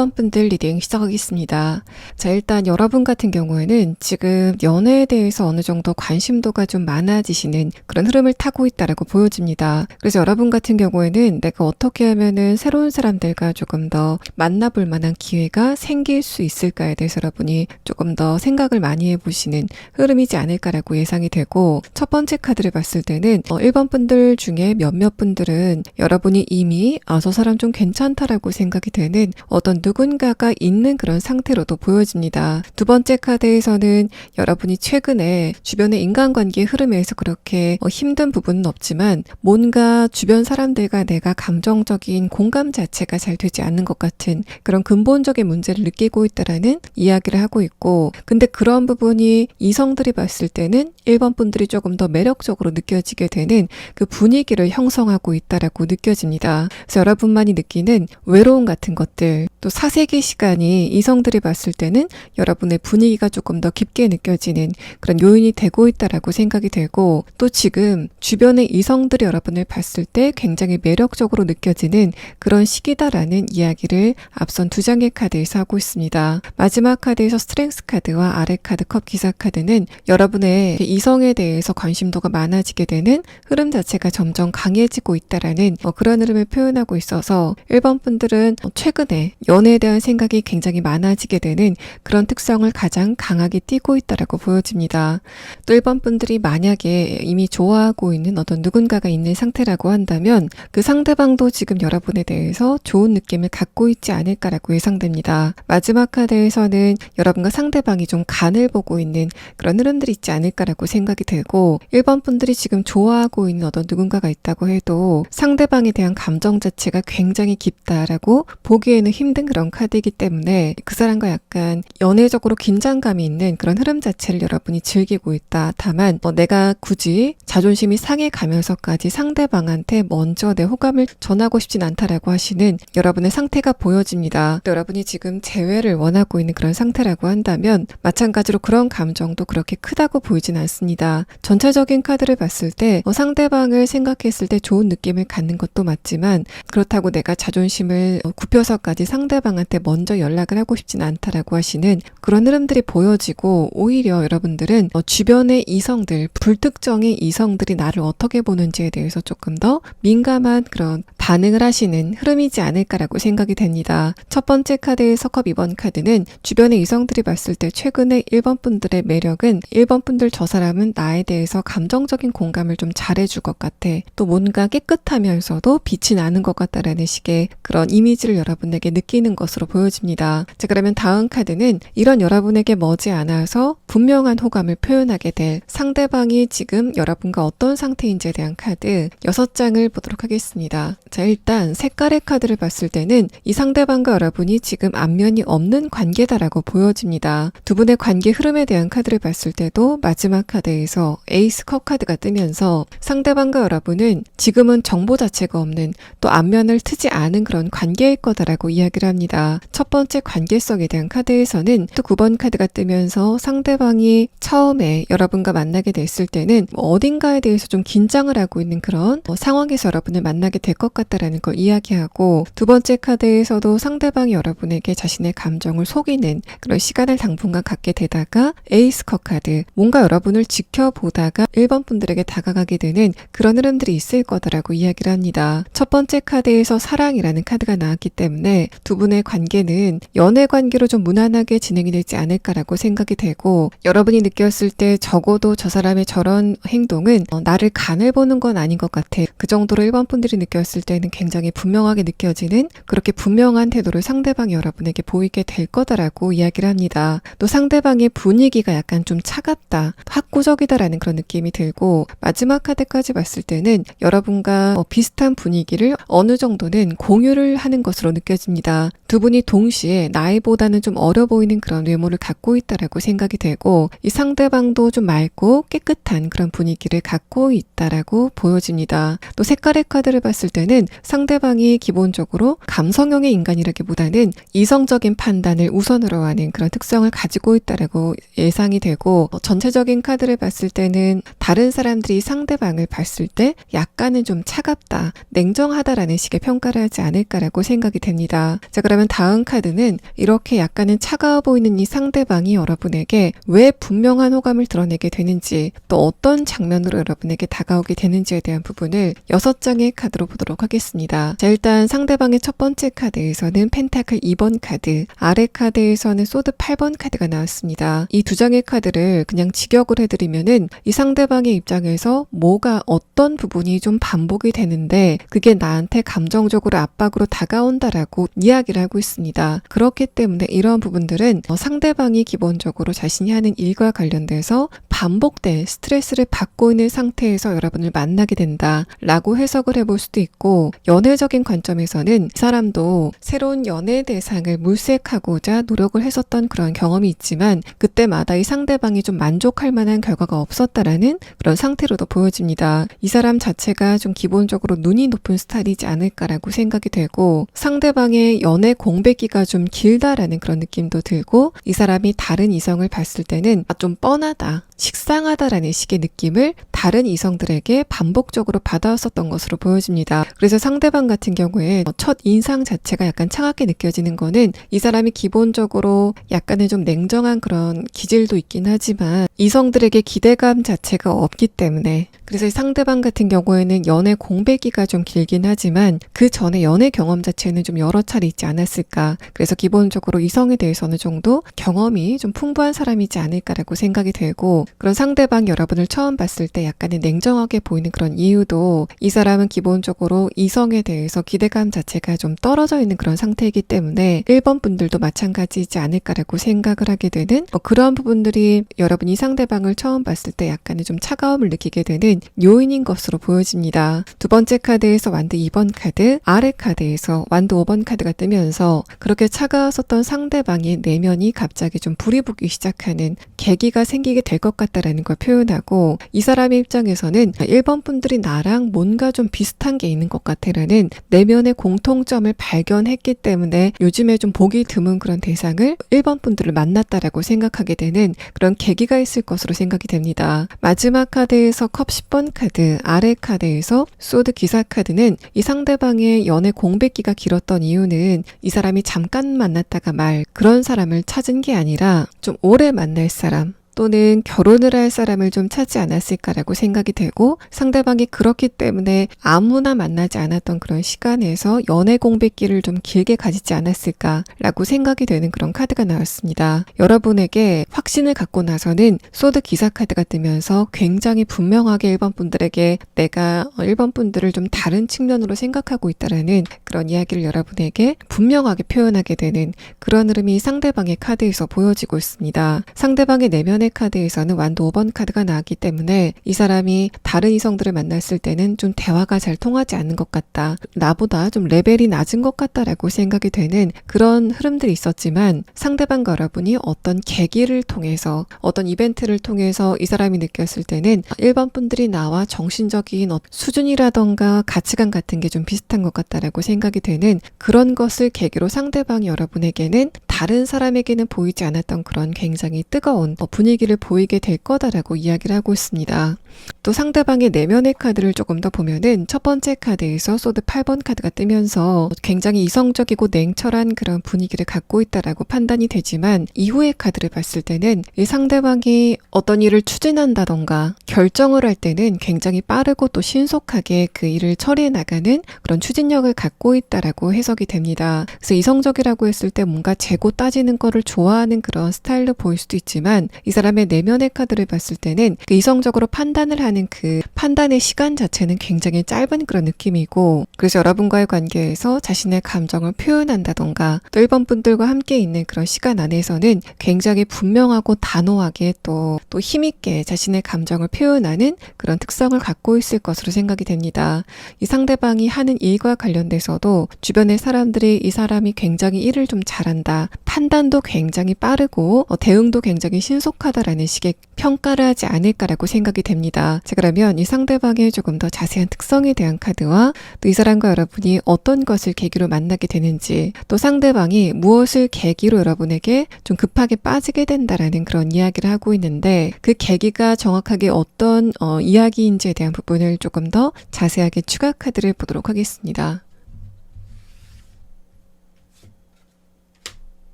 1번 분들 리딩 시작하겠습니다. 자, 일단 여러분 같은 경우에는 지금 연애에 대해서 어느 정도 관심도가 좀 많아지시는 그런 흐름을 타고 있다라고 보여집니다. 그래서 여러분 같은 경우에는 내가 어떻게 하면은 새로운 사람들과 조금 더 만나볼 만한 기회가 생길 수 있을까에 대해서 여러분이 조금 더 생각을 많이 해보시는 흐름이지 않을까라고 예상이 되고, 첫 번째 카드를 봤을 때는 1번 분들 중에 몇몇 분들은 여러분이 이미 저 사람 좀 괜찮다라고 생각이 되는 어떤 누군가가 있는 그런 상태로도 보여집니다. 두 번째 카드에서는 여러분이 최근에 주변의 인간관계의 흐름에서 그렇게 힘든 부분은 없지만 뭔가 주변 사람들과 내가 감정적인 공감 자체가 잘 되지 않는 것 같은 그런 근본적인 문제를 느끼고 있다라는 이야기를 하고 있고, 근데 그런 부분이 이성들이 봤을 때는 1번 분들이 조금 더 매력적으로 느껴지게 되는 그 분위기를 형성하고 있다라고 느껴집니다. 그래서 여러분만이 느끼는 외로움 같은 것들, 또 사색의 시간이 이성들이 봤을 때는 여러분의 분위기가 조금 더 깊게 느껴지는 그런 요인이 되고 있다라고 생각이 되고, 또 지금 주변의 이성들이 여러분을 봤을 때 굉장히 매력적으로 느껴지는 그런 시기다라는 이야기를 앞선 두 장의 카드에서 하고 있습니다. 마지막 카드에서 스트렝스 카드와 아래 카드 컵 기사 카드는 여러분의 이성에 대해서 관심도가 많아지게 되는 흐름 자체가 점점 강해지고 있다라는 그런 흐름을 표현하고 있어서 1번 분들은 최근에 연애에 대한 생각이 굉장히 많아지게 되는 그런 특성을 가장 강하게 띠고 있다라고 보여집니다. 또 1번 분들이 만약에 이미 좋아하고 있는 어떤 누군가가 있는 상태라고 한다면 그 상대방도 지금 여러분에 대해서 좋은 느낌을 갖고 있지 않을까라고 예상됩니다. 마지막 카드에서는 여러분과 상대방이 좀 간을 보고 있는 그런 흐름들이 있지 않을까라고 생각이 되고, 1번 분들이 지금 좋아하고 있는 어떤 누군가가 있다고 해도 상대방에 대한 감정 자체가 굉장히 깊다라고 보기에는 힘든 그런 카드이기 때문에 그 사람과 약간 연애적으로 긴장감이 있는 그런 흐름 자체를 여러분이 즐기고 있다. 다만 내가 굳이 자존심이 상해가면서까지 상대방한테 먼저 내 호감을 전하고 싶진 않다라고 하시는 여러분의 상태가 보여집니다. 또 여러분이 지금 재회를 원하고 있는 그런 상태라고 한다면 마찬가지로 그런 감정도 그렇게 크다고 보이진 않습니다. 전체적인 카드를 봤을 때 상대방을 생각했을 때 좋은 느낌을 갖는 것도 맞지만, 그렇다고 내가 자존심을 굽혀서까지 상대방한테 먼저 연락을 하고 싶진 않다라고 하시는 그런 흐름들이 보여지고, 오히려 여러분들은 주변의 이성들, 불특정의 이성들이 나를 어떻게 보는지에 대해서 조금 더 민감한 그런 반응을 하시는 흐름이지 않을까라고 생각이 됩니다. 첫 번째 카드에서 컵 2번 카드는 주변의 이성들이 봤을 때 최근에 1번 분들의 매력은 1번 분들 저 사람은 나에 대해서 감정적인 공감을 좀 잘해줄 것 같아. 또 뭔가 깨끗하면서도 빛이 나는 것 같다라는 식의 그런 이미지를 여러분에게 느끼는 것으로 보여집니다. 자, 그러면 다음 카드는 이런 여러분에게 머지않아서 분명한 호감을 표현하게 될 상대방이 지금 여러분과 어떤 상태인지에 대한 카드 6장을 보도록 하겠습니다. 자, 일단 색깔의 카드를 봤을 때는 이 상대방과 여러분이 지금 안면이 없는 관계다라고 보여집니다. 두 분의 관계 흐름에 대한 카드를 봤을 때도 마지막 카드에서 에이스 컵 카드가 뜨면서 상대방과 여러분은 지금은 정보 자체가 없는, 또 안면을 트지 않은 그런 관계일 거다라고 이야기를 합니다. 첫 번째 관계성에 대한 카드에서는 또 9번 카드가 뜨면서 상대방이 처음에 여러분과 만나게 됐을 때는 어딘가에 대해서 좀 긴장을 하고 있는 그런 상황에서 여러분을 만나게 될 것 같다라는 걸 이야기하고, 두 번째 카드에서도 상대방이 여러분에게 자신의 감정을 속이는 그런 시간을 당분간 갖게 되다가 에이스 컵 카드, 뭔가 여러분을 지켜보다가 1번 분들에게 다가가게 되는 그런 흐름들이 있을 거다라고 이야기를 합니다. 첫 번째 카드에서 사랑이라는 카드가 나왔기 때문에 두 분의 관계는 연애 관계로 좀 무난하게 진행이 되지 않을까라고 생각이 되고, 여러분이 느꼈을 때 적어도 저 사람의 저런 행동은 나를 간을 보는 건 아닌 것 같아. 그 정도로 1번 분들이 느꼈을 때는 굉장히 분명하게 느껴지는 그렇게 분명한 태도를 상대방이 여러분에게 보이게 될 거다라고 이야기를 합니다. 또 상대방의 분위기가 약간 좀 차갑다, 학구적이다라는 그런 느낌이 들고, 마지막 카드까지 봤을 때는 여러분과 비슷한 분위기를 어느 정도는 공유를 하는 것으로 느껴집니다. 두 분이 동시에 나이보다는 좀 어려 보이는 그런 외모를 갖고 있다라고 생각이 되고, 이 상대방도 좀 맑고 깨끗한 그런 분위기를 갖고 있다라고 보여집니다. 또 색깔의 카드를 봤을 때는 상대방이 기본적으로 감성형의 인간이라기보다는 이성적인 판단을 우선으로 하는 그런 특성을 가지고 있다라고 예상이 되고, 전체적인 카드를 봤을 때는 다른 사람들이 상대방을 봤을 때 약간은 좀 차갑다, 냉정하다라는 식의 평가를 하지 않을까라고 생각이 됩니다. 자, 그러면 그러면 다음 카드는 이렇게 약간은 차가워 보이는 이 상대방이 여러분에게 왜 분명한 호감을 드러내게 되는지, 또 어떤 장면으로 여러분에게 다가오게 되는지에 대한 부분을 6장의 카드로 보도록 하겠습니다. 자, 일단 상대방의 첫 번째 카드에서는 펜타클 2번 카드, 아래 카드에서는 소드 8번 카드가 나왔습니다. 이 두 장의 카드를 그냥 직역을 해드리면은 이 상대방의 입장에서 뭐가 어떤 부분이 좀 반복이 되는데 그게 나한테 감정적으로 압박으로 다가온다라고 이야기를 하고 있습니다. 그렇기 때문에 이러한 부분들은 상대방이 기본적으로 자신이 하는 일과 관련돼서 반복된 스트레스를 받고 있는 상태에서 여러분을 만나게 된다라고 해석을 해볼 수도 있고, 연애적인 관점에서는 이 사람도 새로운 연애 대상을 물색하고자 노력을 했었던 그런 경험이 있지만 그때마다 이 상대방이 좀 만족할 만한 결과가 없었다라는 그런 상태로도 보여집니다. 이 사람 자체가 좀 기본적으로 눈이 높은 스타일이지 않을까라고 생각이 되고, 상대방의 연애 공백기가 좀 길다라는 그런 느낌도 들고, 이 사람이 다른 이성을 봤을 때는 좀 뻔하다, 식상하다라는 식의 느낌을 다른 이성들에게 반복적으로 받아왔었던 것으로 보여집니다. 그래서 상대방 같은 경우에 첫 인상 자체가 약간 차갑게 느껴지는 거는 이 사람이 기본적으로 약간은 좀 냉정한 그런 기질도 있긴 하지만 이성들에게 기대감 자체가 없기 때문에, 그래서 이 상대방 같은 경우에는 연애 공백기가 좀 길긴 하지만 그 전에 연애 경험 자체는 좀 여러 차례 있지 않았을까. 그래서 기본적으로 이성에 대해서 어느 정도 경험이 좀 풍부한 사람이지 않을까라고 생각이 되고, 그런 상대방 여러분을 처음 봤을 때 약간은 냉정하게 보이는 그런 이유도 이 사람은 기본적으로 이성에 대해서 기대감 자체가 좀 떨어져 있는 그런 상태이기 때문에 1번 분들도 마찬가지이지 않을까라고 생각을 하게 되는 그런 부분들이 여러분이 상대방을 처음 봤을 때 약간은 좀 차가움을 느끼게 되는 요인인 것으로 보여집니다. 두 번째 카드에서 완드 2번 카드, 아래 카드에서 완드 5번 카드가 뜨면서 그렇게 차가웠었던 상대방의 내면이 갑자기 좀 불이 붙기 시작하는 계기가 생기게 될 것 같다라는 걸 표현하고, 이 사람의 입장에서는 1번 분들이 나랑 뭔가 좀 비슷한 게 있는 것 같아라는 내면의 공통점을 발견했기 때문에 요즘에 좀 보기 드문 그런 대상을 1번 분들을 만났다라고 생각하게 되는 그런 계기가 있을 것으로 생각이 됩니다. 마지막 카드에서 컵 10번 카드, 아래 카드에서 소드 기사 카드는 이 상대방의 연애 공백기가 길었던 이유는 이 사람이 잠깐 만났다가 말 그런 사람을 찾은 게 아니라 좀 오래 만날 사람, 또는 결혼을 할 사람을 좀 찾지 않았을까라고 생각이 되고, 상대방이 그렇기 때문에 아무나 만나지 않았던 그런 시간에서 연애 공백기를 좀 길게 가지지 않았을까라고 생각이 되는 그런 카드가 나왔습니다. 여러분에게 확신을 갖고 나서는 소드 기사 카드가 뜨면서 굉장히 분명하게 1번 분들에게 내가 1번 분들을 좀 다른 측면으로 생각하고 있다라는 그런 이야기를 여러분에게 분명하게 표현하게 되는 그런 흐름이 상대방의 카드에서 보여지고 있습니다. 상대방의 내면의 카드에서는 완드 5번 카드가 나왔기 때문에 이 사람이 다른 이성들을 만났을 때는 좀 대화가 잘 통하지 않는 것 같다, 나보다 좀 레벨이 낮은 것 같다라고 생각이 되는 그런 흐름들이 있었지만, 상대방과 여러분이 어떤 계기를 통해서 어떤 이벤트를 통해서 이 사람이 느꼈을 때는 1번 분들이 나와 정신적인 수준이라던가 가치관 같은 게 좀 비슷한 것 같다라고 생각이 되는 그런 것을 계기로 상대방이 여러분에게는 다른 사람에게는 보이지 않았던 그런 굉장히 뜨거운 분위기를 보이게 될 거다라고 이야기를 하고 있습니다. 또 상대방의 내면의 카드를 조금 더 보면은 첫 번째 카드에서 소드 8번 카드가 뜨면서 굉장히 이성적이고 냉철한 그런 분위기를 갖고 있다라고 판단이 되지만, 이후의 카드를 봤을 때는 이 상대방이 어떤 일을 추진한다던가 결정을 할 때는 굉장히 빠르고 또 신속하게 그 일을 처리해 나가는 그런 추진력을 갖고 있다라고 해석이 됩니다. 그래서 이성적이라고 했을 때 뭔가 재고 따지는 거를 좋아하는 그런 스타일로 보일 수도 있지만, 이 사람의 내면의 카드를 봤을 때는 그 이성적으로 판단을 하는 그 판단의 시간 자체는 굉장히 짧은 그런 느낌이고, 그래서 여러분과의 관계에서 자신의 감정을 표현한다던가 또 1번 분들과 함께 있는 그런 시간 안에서는 굉장히 분명하고 단호하게 또 힘있게 자신의 감정을 표현하는 그런 특성을 갖고 있을 것으로 생각이 됩니다. 이 상대방이 하는 일과 관련돼서도 주변의 사람들이 이 사람이 굉장히 일을 좀 잘한다, 판단도 굉장히 빠르고 대응도 굉장히 신속하다라는 식의 평가를 하지 않을까라고 생각이 됩니다. 자, 그러면 이 상대방의 조금 더 자세한 특성에 대한 카드와 또 이 사람과 여러분이 어떤 것을 계기로 만나게 되는지, 또 상대방이 무엇을 계기로 여러분에게 좀 급하게 빠지게 된다라는 그런 이야기를 하고 있는데, 그 계기가 정확하게 어떤 이야기인지에 대한 부분을 조금 더 자세하게 추가 카드를 보도록 하겠습니다.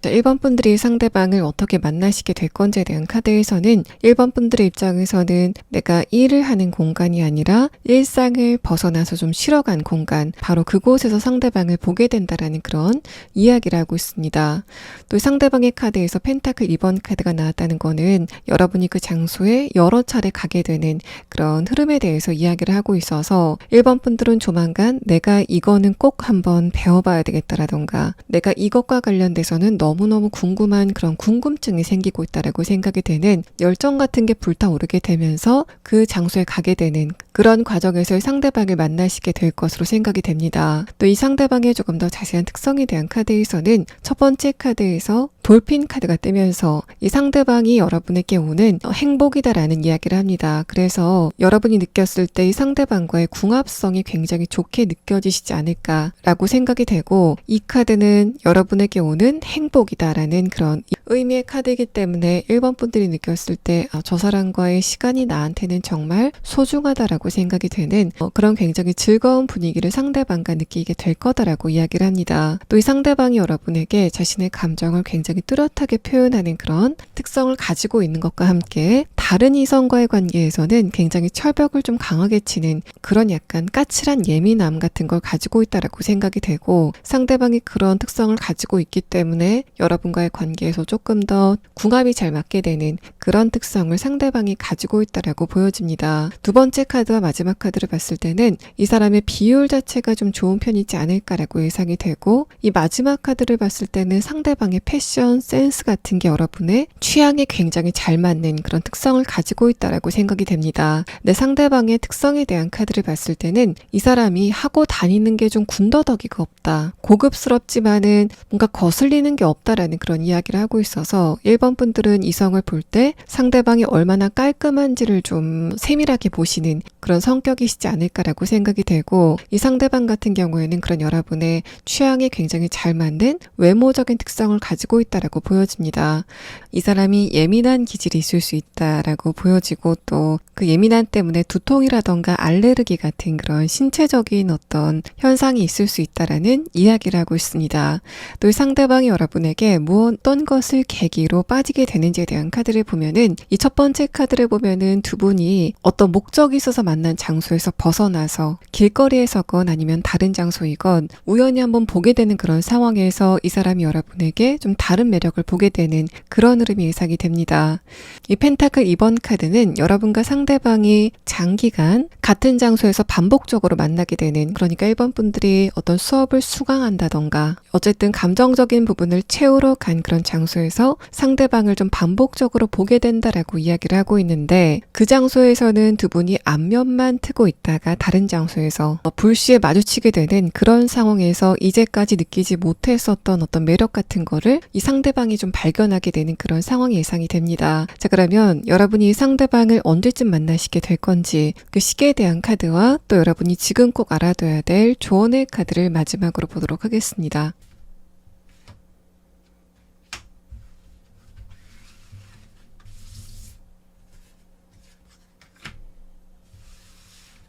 1번 분들이 상대방을 어떻게 만나시게 될 건지에 대한 카드에서는 1번 분들의 입장에서는 내가 일을 하는 공간이 아니라 일상을 벗어나서 좀 쉬러간 공간, 바로 그곳에서 상대방을 보게 된다라는 그런 이야기를 하고 있습니다. 또 상대방의 카드에서 펜타클 2번 카드가 나왔다는 거는 여러분이 그 장소에 여러 차례 가게 되는 그런 흐름에 대해서 이야기를 하고 있어서 1번 분들은 조만간 내가 이거는 꼭 한번 배워봐야 되겠다라던가 내가 이것과 관련돼서는 너무너무 궁금한 그런 궁금증이 생기고 있다라고 생각이 되는 열정 같은 게 불타오르게 되면서 그 장소에 가게 되는 그런 과정에서 상대방을 만나시게 될 것으로 생각이 됩니다. 또 이 상대방의 조금 더 자세한 특성에 대한 카드에서는 첫 번째 카드에서 돌핀 카드가 뜨면서 이 상대방이 여러분에게 오는 행복이다라는 이야기를 합니다. 그래서 여러분이 느꼈을 때 이 상대방과의 궁합성이 굉장히 좋게 느껴지시지 않을까라고 생각이 되고, 이 카드는 여러분에게 오는 행복이다라는 그런 의미의 카드이기 때문에 1번 분들이 느꼈을 때 저 사람과의 시간이 나한테는 정말 소중하다라고 생각이 되는 그런 굉장히 즐거운 분위기를 상대방과 느끼게 될 거다라고 이야기를 합니다. 또 이 상대방이 여러분에게 자신의 감정을 굉장히 뚜렷하게 표현하는 그런 특성을 가지고 있는 것과 함께 다른 이성과의 관계에서는 굉장히 철벽을 좀 강하게 치는 그런 약간 까칠한 예민함 같은 걸 가지고 있다라고 생각이 되고, 상대방이 그런 특성을 가지고 있기 때문에 여러분과의 관계에서 조금 더 궁합이 잘 맞게 되는 그런 특성을 상대방이 가지고 있다라고 보여집니다. 두 번째 카드와 마지막 카드를 봤을 때는 이 사람의 비율 자체가 좀 좋은 편이지 않을까라고 예상이 되고, 이 마지막 카드를 봤을 때는 상대방의 패션 센스 같은 게 여러분의 취향에 굉장히 잘 맞는 그런 특성을 가지고 있다라고 생각이 됩니다. 내 상대방의 특성에 대한 카드를 봤을 때는 이 사람이 하고 다니는 게 좀 군더더기가 없다, 고급스럽지만은 뭔가 거슬리는 게 없다라는 그런 이야기를 하고 있어서 1번 분들은 이성을 볼 때 상대방이 얼마나 깔끔한지를 좀 세밀하게 보시는 그런 성격이시지 않을까라고 생각이 되고, 이 상대방 같은 경우에는 그런 여러분의 취향에 굉장히 잘 맞는 외모적인 특성을 가지고 있다라고 보여집니다. 이 사람이 예민한 기질이 있을 수 있다라고 보여지고, 또 그 예민함 때문에 두통이라던가 알레르기 같은 그런 신체적인 어떤 현상이 있을 수 있다라는 이야기를 하고 있습니다. 또 상대방이 여러분에게 어떤 것을 계기로 빠지게 되는지에 대한 카드를 보면은, 이 첫 번째 카드를 보면은 두 분이 어떤 목적이 있어서 만난 장소에서 벗어나서 길거리에서건 아니면 다른 장소이건 우연히 한번 보게 되는 그런 상황에서 이 사람이 여러분에게 좀 다른 매력을 보게 되는 그런 흐름이 예상이 됩니다. 이 펜타클 2번 카드는 여러분과 상대방이 장기간 같은 장소에서 반복적으로 만나게 되는, 그러니까 1번 분들이 어떤 수업을 수강한다던가 어쨌든 감정적인 부분을 채우러 간 그런 장소에서 상대방을 좀 반복적으로 보게 된다라고 이야기를 하고 있는데, 그 장소에서는 두 분이 안면만 트고 있다가 다른 장소에서 불시에 마주치게 되는 그런 상황에서 이제까지 느끼지 못했었던 어떤 매력 같은 거를 이 상대방이 좀 발견하게 되는 그런 상황이 예상이 됩니다. 자, 그러면 여러분이 이 상대방을 언제쯤 만나시게 될 건지, 그 시기에 대한 카드와 또 여러분이 지금 꼭 알아둬야 될 조언의 카드를 마지막으로 보도록 하겠습니다.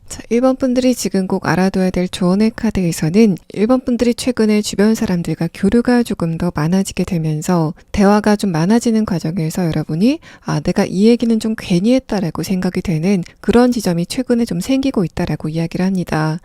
자, 1번 분들이 지금 꼭 알아둬야 될 조언의 카드에서는 1번 분들이 최근에 주변 사람들과 교류가 조금 더 많아지게 되면서 대화가 좀 많아지는 과정에서 여러분이 내가 이 얘기는 좀 괜히 했다라고 생각이 되는 그런 지점이 최근에 좀 생기고 있다라고 이야기를 합니다.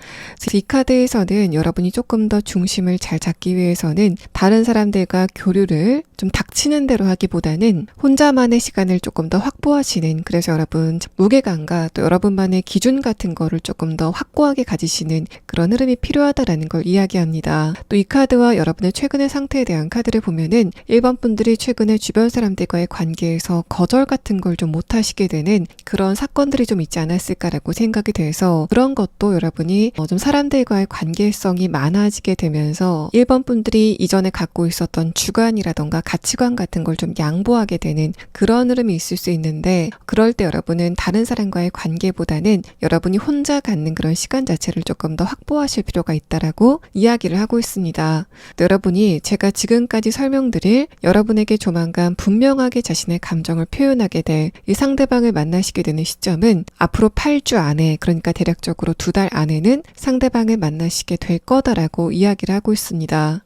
이 카드에서는 여러분이 조금 더 중심을 잘 잡기 위해서는 다른 사람들과 교류를 좀 닥치는 대로 하기보다는 혼자만의 시간을 조금 더 확보하시는, 그래서 여러분 무게감과 또 여러분만의 기준 같은 거를 조금 더 확고하게 가지시는 그런 흐름이 필요하다라는 걸 이야기합니다. 또 이 카드와 여러분의 최근의 상태에 대한 카드를 보면은 1번 분들이 최근에 주변 사람들과의 관계에서 거절 같은 걸 좀 못하시게 되는 그런 사건들이 좀 있지 않았을까라고 생각이 돼서, 그런 것도 여러분이 좀 사람들과의 관계성이 많아지게 되면서 1번 분들이 이전에 갖고 있었던 주관이라던가 가치관 같은 걸 좀 양보하게 되는 그런 흐름이 있을 수 있는데, 그럴 때 여러분은 다른 사람과의 관계보다는 여러분이 혼자 갖는 그런 시간 자체를 조금 더 확보하실 필요가 있다라고 이야기를 하고 있습니다. 여러분이 제가 지금까지 설명드릴 여러분에게 조만간 분명하게 자신의 감정을 표현하게 될 이 상대방을 만나시게 되는 시점은 앞으로 8주 안에, 그러니까 대략적으로 2달 안에는 상대방을 만나시게 될 거다라고 이야기를 하고 있습니다.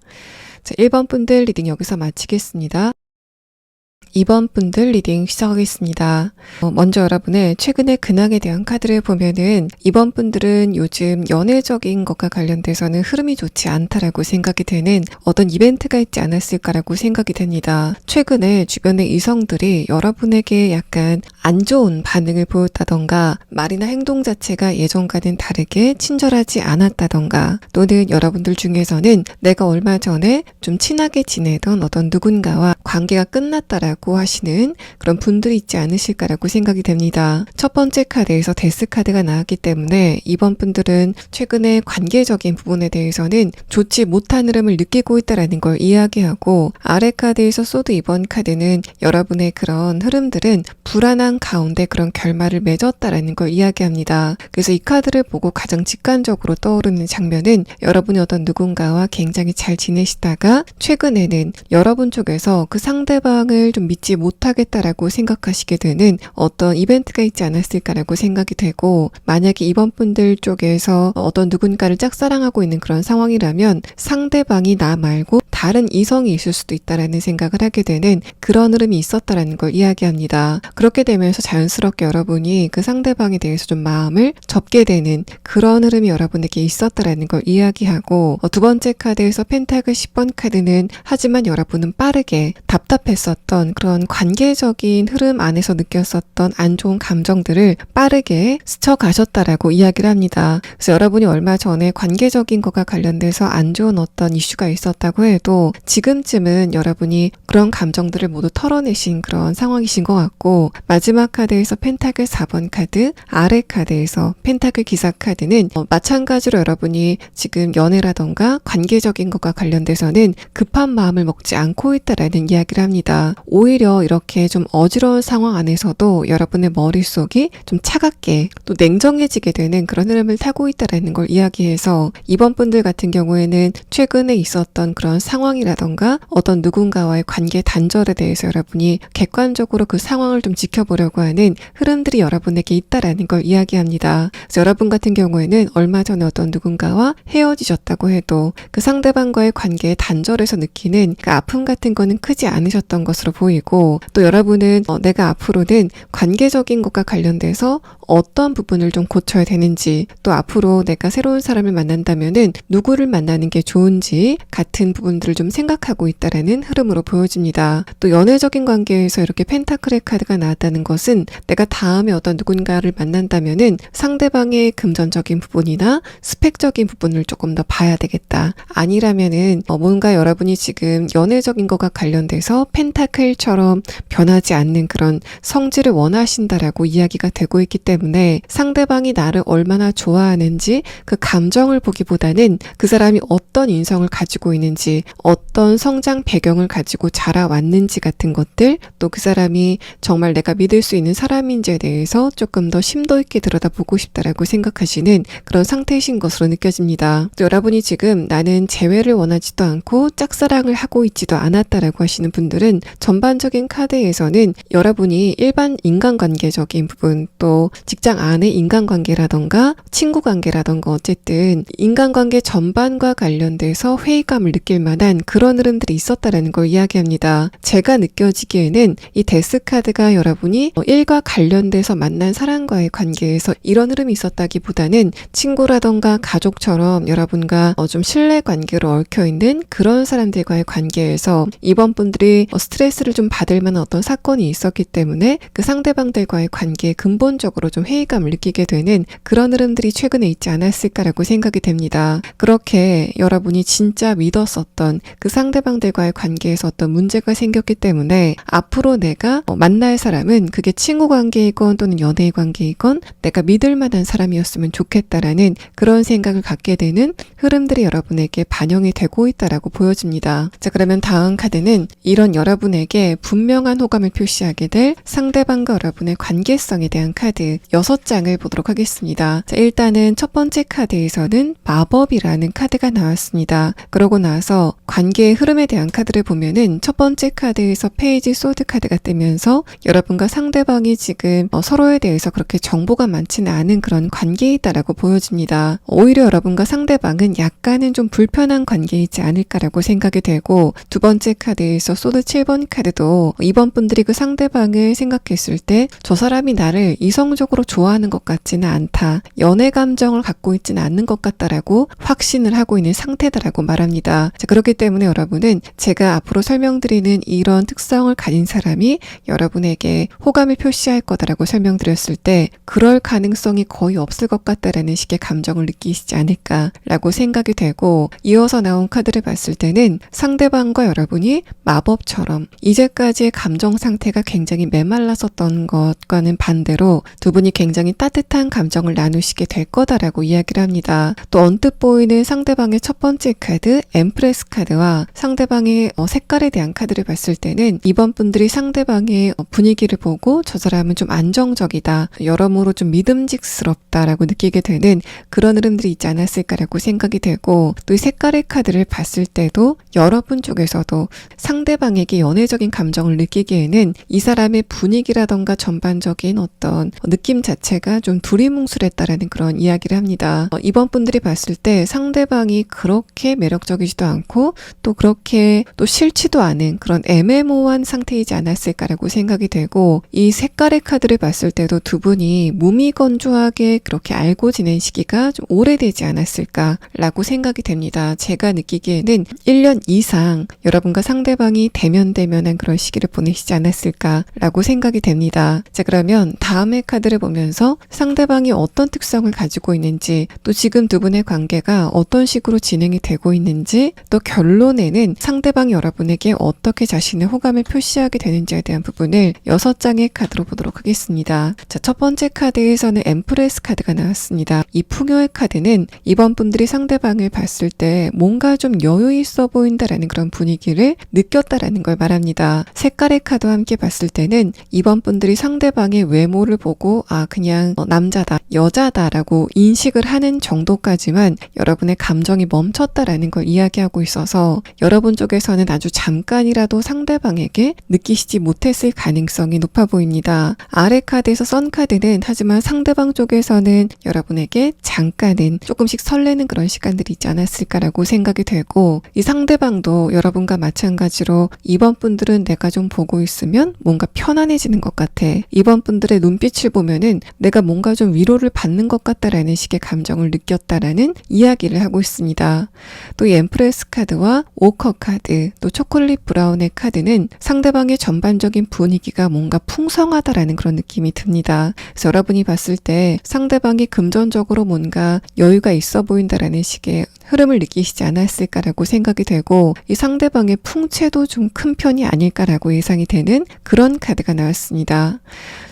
자, 1번 분들 리딩 여기서 마치겠습니다. 2번 분들 리딩 시작하겠습니다. 먼저 여러분의 최근의 근황에 대한 카드를 보면은 2번 분들은 요즘 연애적인 것과 관련돼서는 흐름이 좋지 않다라고 생각이 되는 어떤 이벤트가 있지 않았을까라고 생각이 됩니다. 최근에 주변의 이성들이 여러분에게 약간 안 좋은 반응을 보였다던가 말이나 행동 자체가 예전과는 다르게 친절하지 않았다던가 또는 여러분들 중에서는 내가 얼마 전에 좀 친하게 지내던 어떤 누군가와 관계가 끝났다라고 하시는 그런 분들이 있지 않으실까라고 생각이 됩니다. 첫 번째 카드에서 데스 카드가 나왔기 때문에 이번 분들은 최근에 관계적인 부분에 대해서는 좋지 못한 흐름을 느끼고 있다라는 걸 이야기하고 아래 카드에서 소드 2번 카드는 여러분의 그런 흐름들은 불안한 가운데 그런 결말을 맺었다라는 걸 이야기합니다. 그래서 이 카드를 보고 가장 직관적으로 떠오르는 장면은 여러분이 어떤 누군가와 굉장히 잘 지내시다가 최근에는 여러분 쪽에서 그 상대방을 좀 믿지 못하겠다라고 생각하시게 되는 어떤 이벤트가 있지 않았을까라고 생각이 되고 만약에 이번 분들 쪽에서 어떤 누군가를 짝사랑하고 있는 그런 상황이라면 상대방이 나 말고 다른 이성이 있을 수도 있다라는 생각을 하게 되는 그런 흐름이 있었다라는 걸 이야기합니다. 그렇게 되면서 자연스럽게 여러분이 그 상대방에 대해서 좀 마음을 접게 되는 그런 흐름이 여러분에게 있었다라는 걸 이야기하고 두 번째 카드에서 펜타클 10번 카드는 하지만 여러분은 빠르게 답답했었던 그런 관계적인 흐름 안에서 느꼈었던 안 좋은 감정들을 빠르게 스쳐가셨다라고 이야기를 합니다. 그래서 여러분이 얼마 전에 관계적인 것과 관련돼서 안 좋은 어떤 이슈가 있었다고 해도 지금쯤은 여러분이 그런 감정들을 모두 털어내신 그런 상황이신 것 같고 마지막 카드에서 펜타클 4번 카드, 아래 카드에서 펜타클 기사 카드는 마찬가지로 여러분이 지금 연애라던가 관계적인 것과 관련돼서는 급한 마음을 먹지 않고 있다라는 이야기를 합니다. 오히려 이렇게 좀 어지러운 상황 안에서도 여러분의 머릿속이 좀 차갑게 또 냉정해지게 되는 그런 흐름을 타고 있다라는 걸 이야기해서 이번 분들 같은 경우에는 최근에 있었던 그런 상황이라던가 어떤 누군가와의 관계 단절에 대해서 여러분이 객관적으로 그 상황을 좀 지켜보려고 하는 흐름들이 여러분에게 있다라는 걸 이야기합니다. 그래서 여러분 같은 경우에는 얼마 전에 어떤 누군가와 헤어지셨다고 해도 그 상대방과의 관계의 단절에서 느끼는 그 아픔 같은 거는 크지 않으셨던 것으로 보이고 또 여러분은 내가 앞으로는 관계적인 것과 관련돼서 어떤 부분을 좀 고쳐야 되는지 또 앞으로 내가 새로운 사람을 만난다면은 누구를 만나는 게 좋은지 같은 부분들을 좀 생각하고 있다라는 흐름으로 보여집니다. 또 연애적인 관계에서 이렇게 펜타클의 카드가 나왔다는 것은 내가 다음에 어떤 누군가를 만난다면은 상대방의 금전적인 부분이나 스펙적인 부분을 조금 더 봐야 되겠다. 아니라면은 뭔가 여러분이 지금 연애적인 것과 관련돼서 펜타클처럼 변하지 않는 그런 성질을 원하신다라고 이야기가 되고 있기 때문에 상대방이 나를 얼마나 좋아하는지 그 감정을 보기보다는 그 사람이 어떤 인성을 가지고 있는지 어떤 성장 배경을 가지고 자라왔는지 같은 것들 또 그 사람이 정말 내가 믿을 수 있는 사람인지에 대해서 조금 더 심도 있게 들여다보고 싶다라고 생각하시는 그런 상태이신 것으로 느껴집니다. 또 여러분이 지금 나는 재회를 원하지도 않고 짝사랑을 하고 있지도 않았다라고 하시는 분들은 전반적인 카드에서는 여러분이 일반 인간관계적인 부분 또 직장 안의 인간관계라던가 친구관계라던가 어쨌든 인간관계 전반과 관련돼서 회의감을 느낄 만한 그런 흐름들이 있었다라는 걸 이야기합니다. 제가 느껴지기에는 이 데스 카드가 여러분이 일과 관련돼서 만난 사람과의 관계에서 이런 흐름이 있었다기보다는 친구라던가 가족처럼 여러분과 좀 신뢰관계로 얽혀있는 그런 사람들과의 관계에서 이번 분들이 스트레스를 좀 받을 만한 어떤 사건이 있었기 때문에 그 상대방들과의 관계에 근본적으로 좀 회의감을 느끼게 되는 그런 흐름들이 최근에 있지 않았을까라고 생각이 됩니다. 그렇게 여러분이 진짜 믿었었던 그 상대방들과의 관계에서 어떤 문제가 생겼기 때문에 앞으로 내가 만날 사람은 그게 친구 관계이건 또는 연애 관계이건 내가 믿을 만한 사람이었으면 좋겠다라는 그런 생각을 갖게 되는 흐름들이 여러분에게 반영이 되고 있다라고 보여집니다. 자, 그러면 다음 카드는 이런 여러분에게 분명한 호감을 표시하게 될 상대방과 여러분의 관계성에 대한 카드 6장을 보도록 하겠습니다. 자, 일단은 첫 번째 카드에서는 마법이라는 카드가 나왔습니다. 그러고 나서 관계의 흐름에 대한 카드를 보면은 첫 번째 카드에서 페이지 소드 카드가 뜨면서 여러분과 상대방이 지금 서로에 대해서 그렇게 정보가 많지는 않은 그런 관계에 있다라고 보여집니다. 오히려 여러분과 상대방은 약간은 좀 불편한 관계이지 않을까라고 생각이 되고, 두 번째 카드에서 소드 7번 카드도 이번 분들이 그 상대방을 생각했을 때 저 사람이 나를 이성적으로 좋아하는 것 같지는 않다, 연애 감정을 갖고 있지는 않는 것 같다라고 확신을 하고 있는 상태다라고 말합니다. 자, 그렇기 때문에 여러분은 제가 앞으로 설명드리는 이런 특성을 가진 사람이 여러분에게 호감을 표시할 거다라고 설명드렸을 때 그럴 가능성이 거의 없을 것 같다라는 식의 감정을 느끼시지 않을까라고 생각이 되고, 이어서 나온 카드를 봤을 때는 상대방과 여러분이 마법처럼 이제까지의 감정 상태가 굉장히 메말랐었던 것과는 반대로 두 분이 굉장히 따뜻한 감정을 나누시게 될 거다라고 이야기를 합니다. 또 언뜻 보이는 상대방의 첫 번째 카드 엠프레스 카드와 상대방의 색깔에 대한 카드를 봤을 때는 이번 분들이 상대방의 분위기를 보고 저 사람은 좀 안정적이다, 여러모로 좀 믿음직스럽다라고 느끼게 되는 그런 흐름들이 있지 않았을까라고 생각이 되고, 또 이 색깔의 카드를 봤을 때도 여러분 쪽에서도 상대방에게 연애적인 감정을 느끼기에는 이 사람의 분위기라던가 전반적인 어떤 느낌 자체가 좀 두리뭉술했다라는 그런 이야기를 합니다. 이번 분들이 봤을 때 상대방이 그렇게 매력적이지도 않고 또 그렇게 또 싫지도 않은 그런 애매모호한 상태이지 않았을까라고 생각이 되고, 이 색깔의 카드를 봤을 때도 두 분이 무미건조하게 그렇게 알고 지낸 시기가 좀 오래되지 않았을까라고 생각이 됩니다. 제가 느끼기에는 1년 이상 여러분과 상대방이 대면대면한 그런 시기를 보내시지 않았을까라고 생각이 됩니다. 자, 그러면 다음의 카드를 보면서 상대방이 어떤 특성을 가지고 있는지, 또 지금 두 분의 관계가 어떤 식으로 진행이 되고 있는지, 또 결론에는 상대방이 여러분에게 어떻게 자신의 호감을 표시하게 되는지에 대한 부분을 6장의 카드로 보도록 하겠습니다. 자, 첫 번째 카드에서는 엠프레스 카드가 나왔습니다. 이 풍요의 카드는 이번 분들이 상대방을 봤을 때 뭔가 좀 여유 있어 보인다라는 그런 분위기를 느꼈다라는 걸 말합니다. 색깔의 카드와 함께 봤을 때는 이번 분들이 상대방의 외모를 보고 그냥 남자다, 여자다라고 인식을 하는 정도까지만 여러분의 감정이 멈췄다라는 걸 이야기하고 있어서 여러분 쪽에서는 아주 잠깐이라도 상대방에게 느끼시지 못했을 가능성이 높아 보입니다. 아래 카드에서 선 카드는 하지만 상대방 쪽에서는 여러분에게 잠깐은 조금씩 설레는 그런 시간들이 있지 않았을까라고 생각이 되고, 이 상대방도 여러분과 마찬가지로 이번 분들은 내가 좀 보고 있으면 뭔가 편안해지는 것 같아, 이번 분들의 눈빛을 보면은 내가 뭔가 좀 위로를 받는 것 같다라는 식의 감정을 느꼈다라는 이야기를 하고 있습니다. 또 이 엠프레스 카드와 오커 카드, 또 초콜릿 브라운의 카드는 상대방의 전반적인 분위기가 뭔가 풍성하다라는 그런 느낌이 듭니다. 그래서 여러분이 봤을 때 상대방이 금전적으로 뭔가 여유가 있어 보인다라는 식의 흐름을 느끼시지 않았을까라고 생각이 되고, 이 상대방의 풍채도 좀 큰 편이 아닐까라고 예상이 되는 그런 카드가 나왔습니다.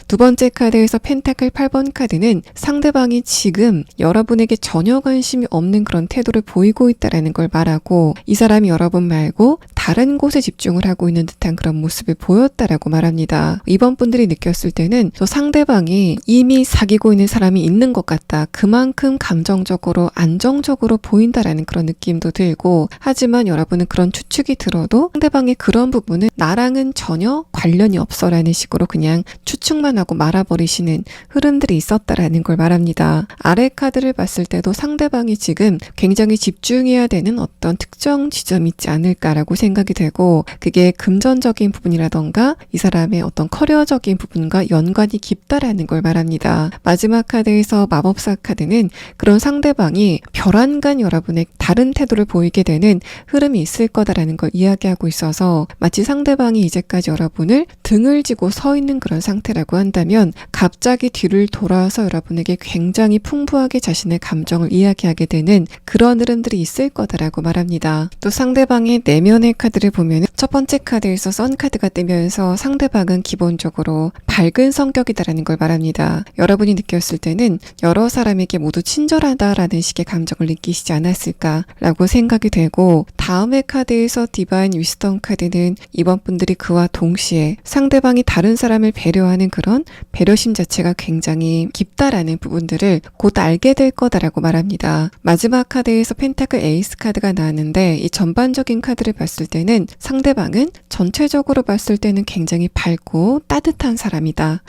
두 번째 카드에서 펜타클 8번 카드는 상대방이 지금 여러분에게 전혀 관심이 없는 그런 태도를 보이고 있다라는 걸 말하고, 이 사람이 여러분 말고 다른 곳에 집중을 하고 있는 듯한 그런 모습을 보였다라고 말합니다. 이번 분들이 느꼈을 때는 저 상대방이 이미 사귀고 있는 사람이 있는 것 같다, 그만큼 감정적으로 안정적으로 보인다라는 그런 느낌도 들고, 하지만 여러분은 그런 추측이 들어도 상대방의 그런 부분은 나랑은 전혀 관련이 없어라는 식으로 그냥 추측만 하고 말아버리시는 흐름들이 있었다라는 걸 말합니다. 아래 카드를 봤을 때도 상대방이 지금 굉장히 집중해야 되는 어떤 특정 지점이 있지 않을까라고 생각이 되고, 그게 금전적인 부분이라던가 이 사람의 어떤 커리어적인 부분과 연관이 깊다라는 걸 말합니다. 마지막 카드에서 마법사 카드는 그런 상대방이 별안간 여러분의 다른 태도를 보이게 되는 흐름이 있을 거다라는 걸 이야기하고 있어서, 마치 상대방이 이제까지 여러분을 등을 지고 서 있는 그런 상태라고 한다면 갑자기 뒤를 돌아서 여러분에게 굉장히 풍부하게 자신의 감정을 이야기하게 되는 그런 흐름들이 있을 거다라고 말합니다. 또 상대방의 내면의 카드를 보면 첫 번째 카드에서 선 카드가 뜨면서 상대방은 기본적으로 밝은 성격이다라는 걸 말합니다. 여러분이 느꼈을 때는 여러 사람에게 모두 친절하다라는 식의 감정을 느끼시지 않았을까라고 생각이 되고, 다음의 카드에서 디바인 위스덤 카드는 이번 분들이 그와 동시에 상대방이 다른 사람을 배려하는 그런 배려심 자체가 굉장히 깊다라는 부분들을 곧 알게 될 거다라고 말합니다. 마지막 카드에서 펜타클 에이스 카드가 나왔는데, 이 전반적인 카드를 봤을 때는 상대방은 전체적으로 봤을 때는 굉장히 밝고 따뜻한 사람이다.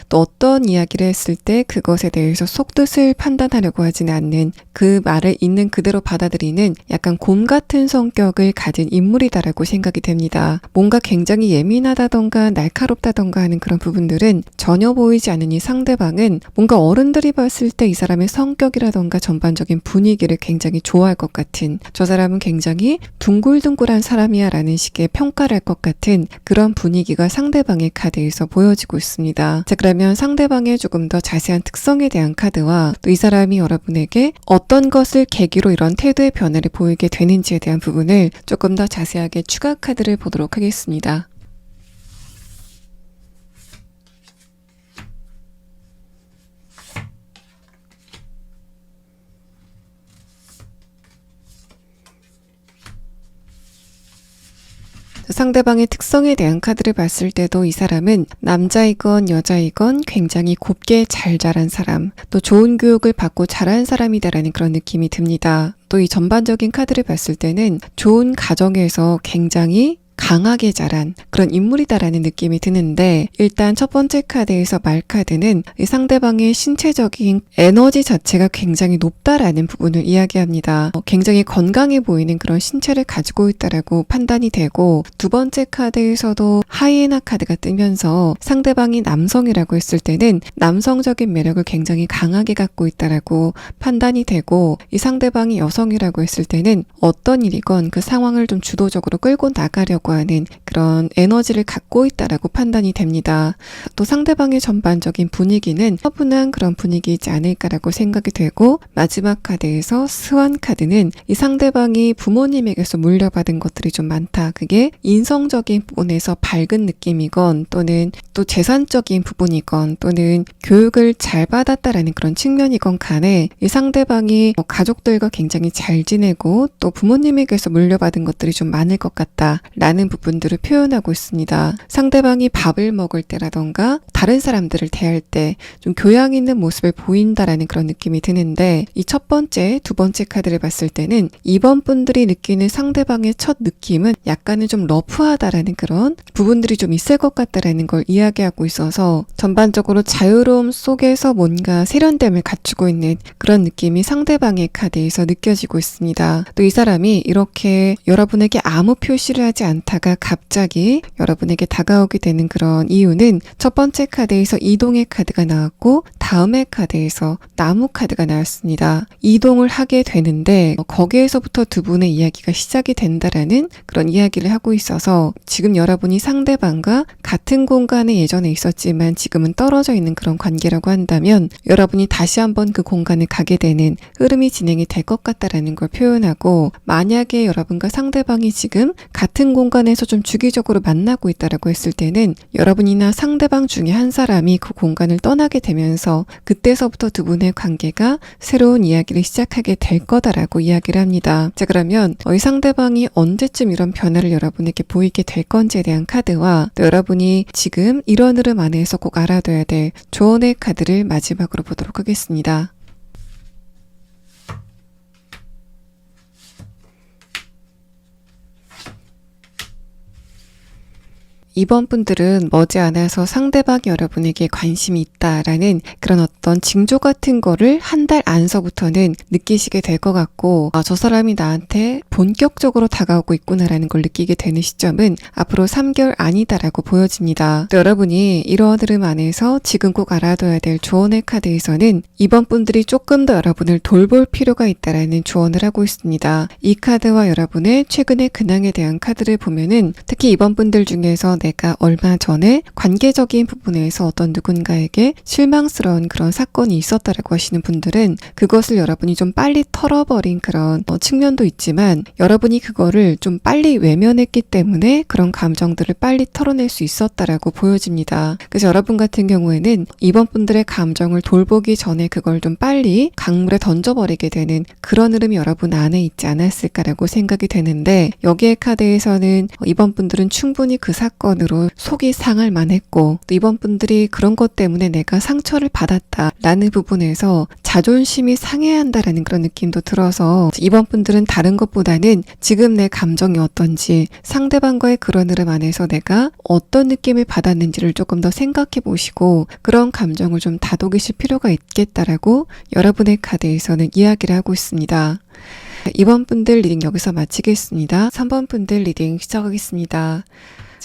또 어떤 이야기를 했을 때 그것에 대해서 속뜻을 판단하려고 하지는 않는, 그 말을 있는 그대로 받아들이는 약간 곰 같은 성격을 가진 인물이다라고 생각이 됩니다. 뭔가 굉장히 예민하다던가 날카롭다던가 하는 그런 부분들은 전혀 보이지 않는 이 상대방은 뭔가 어른들이 봤을 때 이 사람의 성격이라던가 전반적인 분위기를 굉장히 좋아할 것 같은, 저 사람은 굉장히 둥글둥글한 사람이야 라는 식의 평가를 할 것 같은 그런 분위기가 상대방의 카드에서 보여지고 있습니다. 자, 그러면 상대방의 조금 더 자세한 특성에 대한 카드와 또 이 사람이 여러분에게 어떤 것을 계기로 이런 태도의 변화를 보이게 되는지에 대한 부분을 조금 더 자세하게 추가 카드를 보도록 하겠습니다. 상대방의 특성에 대한 카드를 봤을 때도 이 사람은 남자이건 여자이건 굉장히 곱게 잘 자란 사람, 또 좋은 교육을 받고 자란 사람이다라는 그런 느낌이 듭니다. 또 이 전반적인 카드를 봤을 때는 좋은 가정에서 굉장히 강하게 자란 그런 인물이다라는 느낌이 드는데, 일단 첫 번째 카드에서 말 카드는 이 상대방의 신체적인 에너지 자체가 굉장히 높다라는 부분을 이야기합니다. 굉장히 건강해 보이는 그런 신체를 가지고 있다라고 판단이 되고, 두 번째 카드에서도 하이에나 카드가 뜨면서 상대방이 남성이라고 했을 때는 남성적인 매력을 굉장히 강하게 갖고 있다라고 판단이 되고, 이 상대방이 여성이라고 했을 때는 어떤 일이건 그 상황을 좀 주도적으로 끌고 나가려고 하는 그런 에너지를 갖고 있다라고 판단이 됩니다. 또 상대방의 전반적인 분위기는 차분한 그런 분위기이지 않을까라고 생각이 되고, 마지막 카드에서 스완 카드는 이 상대방이 부모님에게서 물려받은 것들이 좀 많다. 그게 인성적인 부분에서 밝은 느낌이건, 또는 또 재산적인 부분이건, 또는 교육을 잘 받았다라는 그런 측면이건 간에 이 상대방이 가족들과 굉장히 잘 지내고 또 부모님에게서 물려받은 것들이 좀 많을 것 같다 라는 부분들을 표현하고 있습니다. 상대방이 밥을 먹을 때라던가 다른 사람들을 대할 때 좀 교양 있는 모습을 보인다라는 그런 느낌이 드는데, 이 첫 번째, 두 번째 카드를 봤을 때는 이번 분들이 느끼는 상대방의 첫 느낌은 약간은 좀 러프하다라는 그런 부분들이 좀 있을 것 같다라는 걸 이야기하고 있어서, 전반적으로 자유로움 속에서 뭔가 세련됨을 갖추고 있는 그런 느낌이 상대방의 카드에서 느껴지고 있습니다. 또 이 사람이 이렇게 여러분에게 아무 표시를 하지 않다가 갑자기 여러분에게 다가오게 되는 그런 이유는, 첫 번째 카드에서 이동의 카드가 나왔고 다음의 카드에서 나무 카드가 나왔습니다. 이동을 하게 되는데 거기에서부터 두 분의 이야기가 시작이 된다라는 그런 이야기를 하고 있어서, 지금 여러분이 상대방과 같은 공간에 예전에 있었지만 지금은 떨어져 있는 그런 관계라고 한다면, 여러분이 다시 한번 그 공간을 가게 되는 흐름이 진행이 될 것 같다라는 걸 표현하고, 만약에 여러분과 상대방이 지금 같은 공간에서 좀 주기적으로 만나고 있다라고 했을 때는 여러분이나 상대방 중에 한 사람이 그 공간을 떠나게 되면서 그때서부터 두 분의 관계가 새로운 이야기를 시작하게 될 거다라고 이야기를 합니다. 자, 그러면 이 상대방이 언제쯤 이런 변화를 여러분에게 보이게 될 건지에 대한 카드와, 또 여러분이 지금 이런 흐름 안에서 꼭 알아둬야 될 조언의 카드를 마지막으로 보도록 하겠습니다. 이번 분들은 머지않아서 상대방이 여러분에게 관심이 있다라는 그런 어떤 징조 같은 거를 한 달 안서부터는 느끼시게 될 것 같고, 저 사람이 나한테 본격적으로 다가오고 있구나라는 걸 느끼게 되는 시점은 앞으로 3개월 아니다라고 보여집니다. 또 여러분이 이러한 흐름 안에서 지금 꼭 알아둬야 될 조언의 카드에서는 이번 분들이 조금 더 여러분을 돌볼 필요가 있다라는 조언을 하고 있습니다. 이 카드와 여러분의 최근의 근황에 대한 카드를 보면은, 특히 이번 분들 중에서 내가 얼마 전에 관계적인 부분에서 어떤 누군가에게 실망스러운 그런 사건이 있었다라고 하시는 분들은 그것을 여러분이 좀 빨리 털어버린 그런 측면도 있지만 여러분이 그거를 좀 빨리 외면했기 때문에 그런 감정들을 빨리 털어낼 수 있었다라고 보여집니다. 그래서 여러분 같은 경우에는 이번 분들의 감정을 돌보기 전에 그걸 좀 빨리 강물에 던져버리게 되는 그런 흐름이 여러분 안에 있지 않았을까라고 생각이 되는데 여기에 카드에서는 이번 분들은 충분히 그 사건으로 속이 상할 만했고 또 이번 분들이 그런 것 때문에 내가 상처를 받았다라는 부분에서 자존심이 상해야 한다라는 그런 느낌도 들어서 이번 분들은 다른 것보다는 지금 내 감정이 어떤지 상대방과의 그런 흐름 안에서 내가 어떤 느낌을 받았는지를 조금 더 생각해 보시고 그런 감정을 좀 다독이실 필요가 있겠다라고 여러분의 카드에서는 이야기를 하고 있습니다. 이번 분들 리딩 여기서 마치겠습니다. 3번 분들 리딩 시작하겠습니다.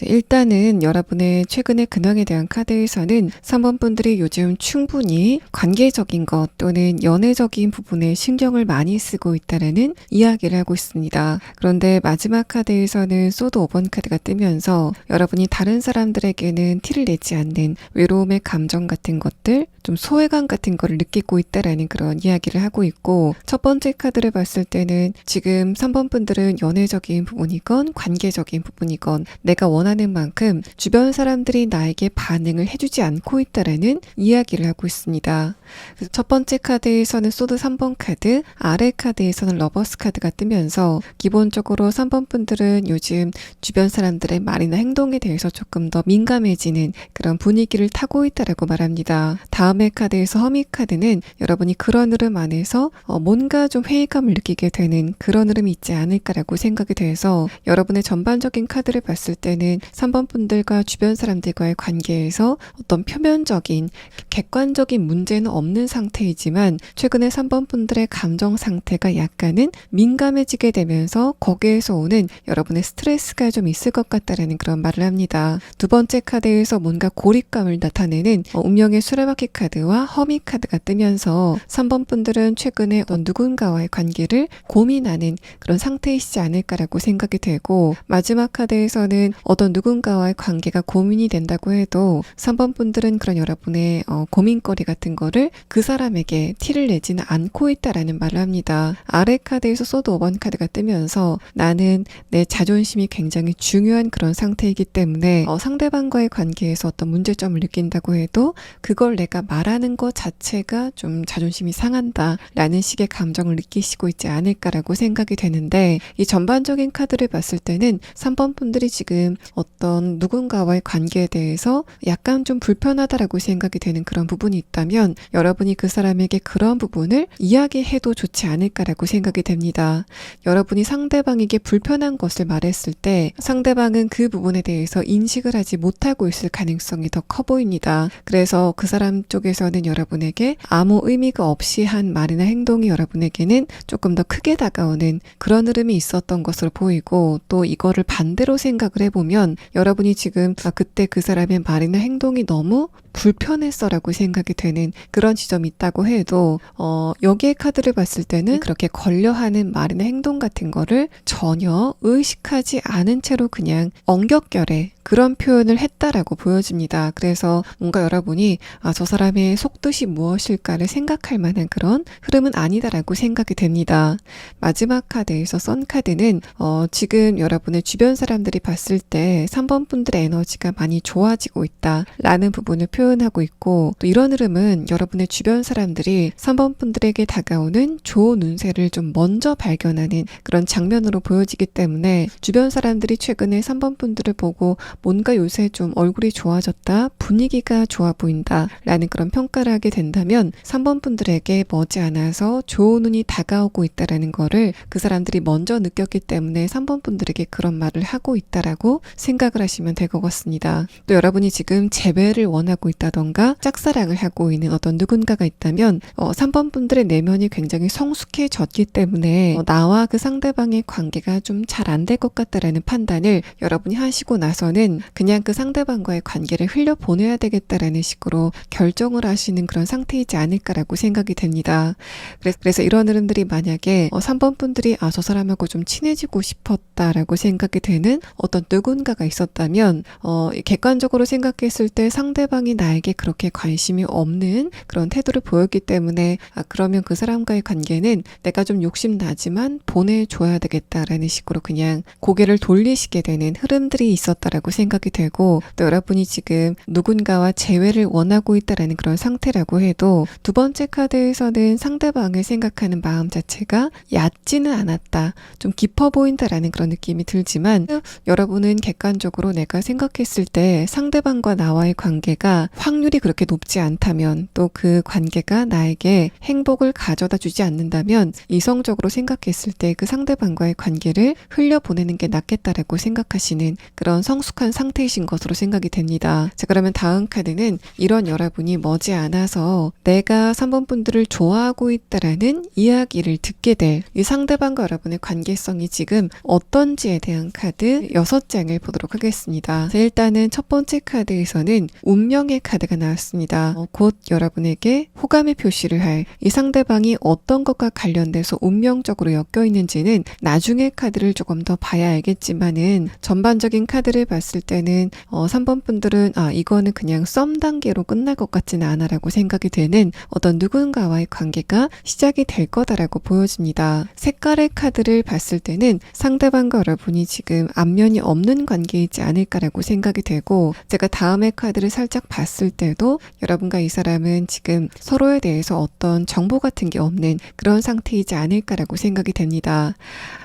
일단은 여러분의 최근의 근황에 대한 카드에서는 3번 분들이 요즘 충분히 관계적인 것 또는 연애적인 부분에 신경을 많이 쓰고 있다는 이야기를 하고 있습니다. 그런데 마지막 카드에서는 소드 5번 카드가 뜨면서 여러분이 다른 사람들에게는 티를 내지 않는 외로움의 감정 같은 것들 좀 소외감 같은 거를 느끼고 있다라는 그런 이야기를 하고 있고 첫 번째 카드를 봤을 때는 지금 3번 분들은 연애적인 부분이건 관계적인 부분이건 내가 원하는 만큼 주변 사람들이 나에게 반응을 해주지 않고 있다라는 이야기를 하고 있습니다. 그래서 첫 번째 카드에서는 소드 3번 카드, 아래 카드에서는 러버스 카드가 뜨면서 기본적으로 3번 분들은 요즘 주변 사람들의 말이나 행동에 대해서 조금 더 민감해지는 그런 분위기를 타고 있다라고 말합니다. 다음의 카드에서 허미 카드는 여러분이 그런 흐름 안에서 뭔가 좀 회의감을 느끼게 되는 그런 흐름이 있지 않을까라고 생각이 돼서 여러분의 전반적인 카드를 봤을 때는 3번 분들과 주변 사람들과의 관계에서 어떤 표면적인 객관적인 문제는 없는 상태이지만 최근에 3번 분들의 감정 상태가 약간은 민감해지게 되면서 거기에서 오는 여러분의 스트레스가 좀 있을 것 같다라는 그런 말을 합니다. 두 번째 카드에서 뭔가 고립감을 나타내는 운명의 수레바퀴 카드와 허미 카드가 뜨면서 3번 분들은 최근에 어떤 누군가와의 관계를 고민하는 그런 상태이시지 않을까라고 생각이 되고 마지막 카드에서는 어떤 누군가와의 관계가 고민이 된다고 해도 3번 분들은 그런 여러분의 고민거리 같은 거를 그 사람에게 티를 내지는 않고 있다라는 말을 합니다. 아래 카드에서 소드 5번 카드가 뜨면서 나는 내 자존심이 굉장히 중요한 그런 상태이기 때문에 상대방과의 관계에서 어떤 문제점을 느낀다고 해도 그걸 내가 말하는 것 자체가 좀 자존심이 상한다 라는 식의 감정을 느끼시고 있지 않을까라고 생각이 되는데 이 전반적인 카드를 봤을 때는 3번 분들이 지금 어떤 누군가와의 관계에 대해서 약간 좀 불편하다라고 생각이 되는 그런 부분이 있다면 여러분이 그 사람에게 그런 부분을 이야기해도 좋지 않을까라고 생각이 됩니다. 여러분이 상대방에게 불편한 것을 말했을 때 상대방은 그 부분에 대해서 인식을 하지 못하고 있을 가능성이 더 커 보입니다. 그래서 그 사람 쪽에서는 여러분에게 아무 의미가 없이 한 말이나 행동이 여러분에게는 조금 더 크게 다가오는 그런 흐름이 있었던 것으로 보이고 또 이거를 반대로 생각을 해보면 여러분이 지금 그때 그 사람의 말이나 행동이 너무 불편했어라고 생각이 되는 그런 지점이 있다고 해도 여기에 카드를 봤을 때는 그렇게 걸려하는 말이나 행동 같은 거를 전혀 의식하지 않은 채로 그냥 엉겹결에 그런 표현을 했다라고 보여집니다. 그래서 뭔가 여러분이 저 사람의 속뜻이 무엇일까를 생각할 만한 그런 흐름은 아니다라고 생각이 됩니다. 마지막 카드에서 선 카드는 지금 여러분의 주변 사람들이 봤을 때 3번 분들의 에너지가 많이 좋아지고 있다라는 부분을 표현하고 있고 또 이런 흐름은 여러분의 주변 사람들이 3번 분들에게 다가오는 좋은 운세를 좀 먼저 발견하는 그런 장면으로 보여지기 때문에 주변 사람들이 최근에 3번 분들을 보고 뭔가 요새 좀 얼굴이 좋아졌다, 분위기가 좋아 보인다 라는 그런 평가를 하게 된다면 3번 분들에게 머지않아서 좋은 운이 다가오고 있다라는 거를 그 사람들이 먼저 느꼈기 때문에 3번 분들에게 그런 말을 하고 있다라고 생각을 하시면 될 것 같습니다. 또 여러분이 지금 재배를 원하고 있다던가 짝사랑을 하고 있는 어떤 누군가가 있다면 3번 분들의 내면이 굉장히 성숙해졌기 때문에 나와 그 상대방의 관계가 좀 잘 안 될 것 같다라는 판단을 여러분이 하시고 나서는 그냥 그 상대방과의 관계를 흘려보내야 되겠다라는 식으로 결정을 인정을 하시는 그런 상태이지 않을까라고 생각이 됩니다. 그래서 이런 흐름들이 만약에 3번 분들이 저 사람하고 좀 친해지고 싶었다라고 생각이 되는 어떤 누군가가 있었다면 객관적으로 생각했을 때 상대방이 나에게 그렇게 관심이 없는 그런 태도를 보였기 때문에 그러면 그 사람과의 관계는 내가 좀 욕심나지만 보내줘야 되겠다라는 식으로 그냥 고개를 돌리시게 되는 흐름들이 있었다라고 생각이 되고, 또 여러분이 지금 누군가와 재회를 원하고 있다라는 그런 상태라고 해도 두 번째 카드에서는 상대방을 생각하는 마음 자체가 얕지는 않았다, 좀 깊어 보인다라는 그런 느낌이 들지만, 여러분은 객관적으로 내가 생각했을 때 상대방과 나와의 관계가 확률이 그렇게 높지 않다면, 또 그 관계가 나에게 행복을 가져다 주지 않는다면 이성적으로 생각했을 때 그 상대방과의 관계를 흘려보내는 게 낫겠다라고 생각하시는 그런 성숙한 상태이신 것으로 생각이 됩니다. 자, 그러면 다음 카드는 이런 여러분이 머지않아서 내가 3번 분들을 좋아하고 있다라는 이야기를 듣게 될 이 상대방과 여러분의 관계성이 지금 어떤지에 대한 카드 6장을 보도록 하겠습니다. 자, 일단은 첫 번째 카드에서는 운명의 카드가 나왔습니다. 곧 여러분에게 호감의 표시를 할 이 상대방이 어떤 것과 관련돼서 운명적으로 엮여 있는지는 나중에 카드를 조금 더 봐야 알겠지만은, 전반적인 카드를 봤을 때는 3번 분들은 이거는 그냥 썸 단계로 끝날 것 같지는 않아라고 생각이 되는 어떤 누군가와의 관계가 시작이 될 거다라고 보여집니다. 색깔의 카드를 봤을 때는 상대방과 여러분이 지금 안면이 없는 관계이지 않을까라고 생각이 되고, 제가 다음의 카드를 살짝 봤을 때도 여러분과 이 사람은 지금 서로에 대해서 어떤 정보 같은 게 없는 그런 상태이지 않을까라고 생각이 됩니다.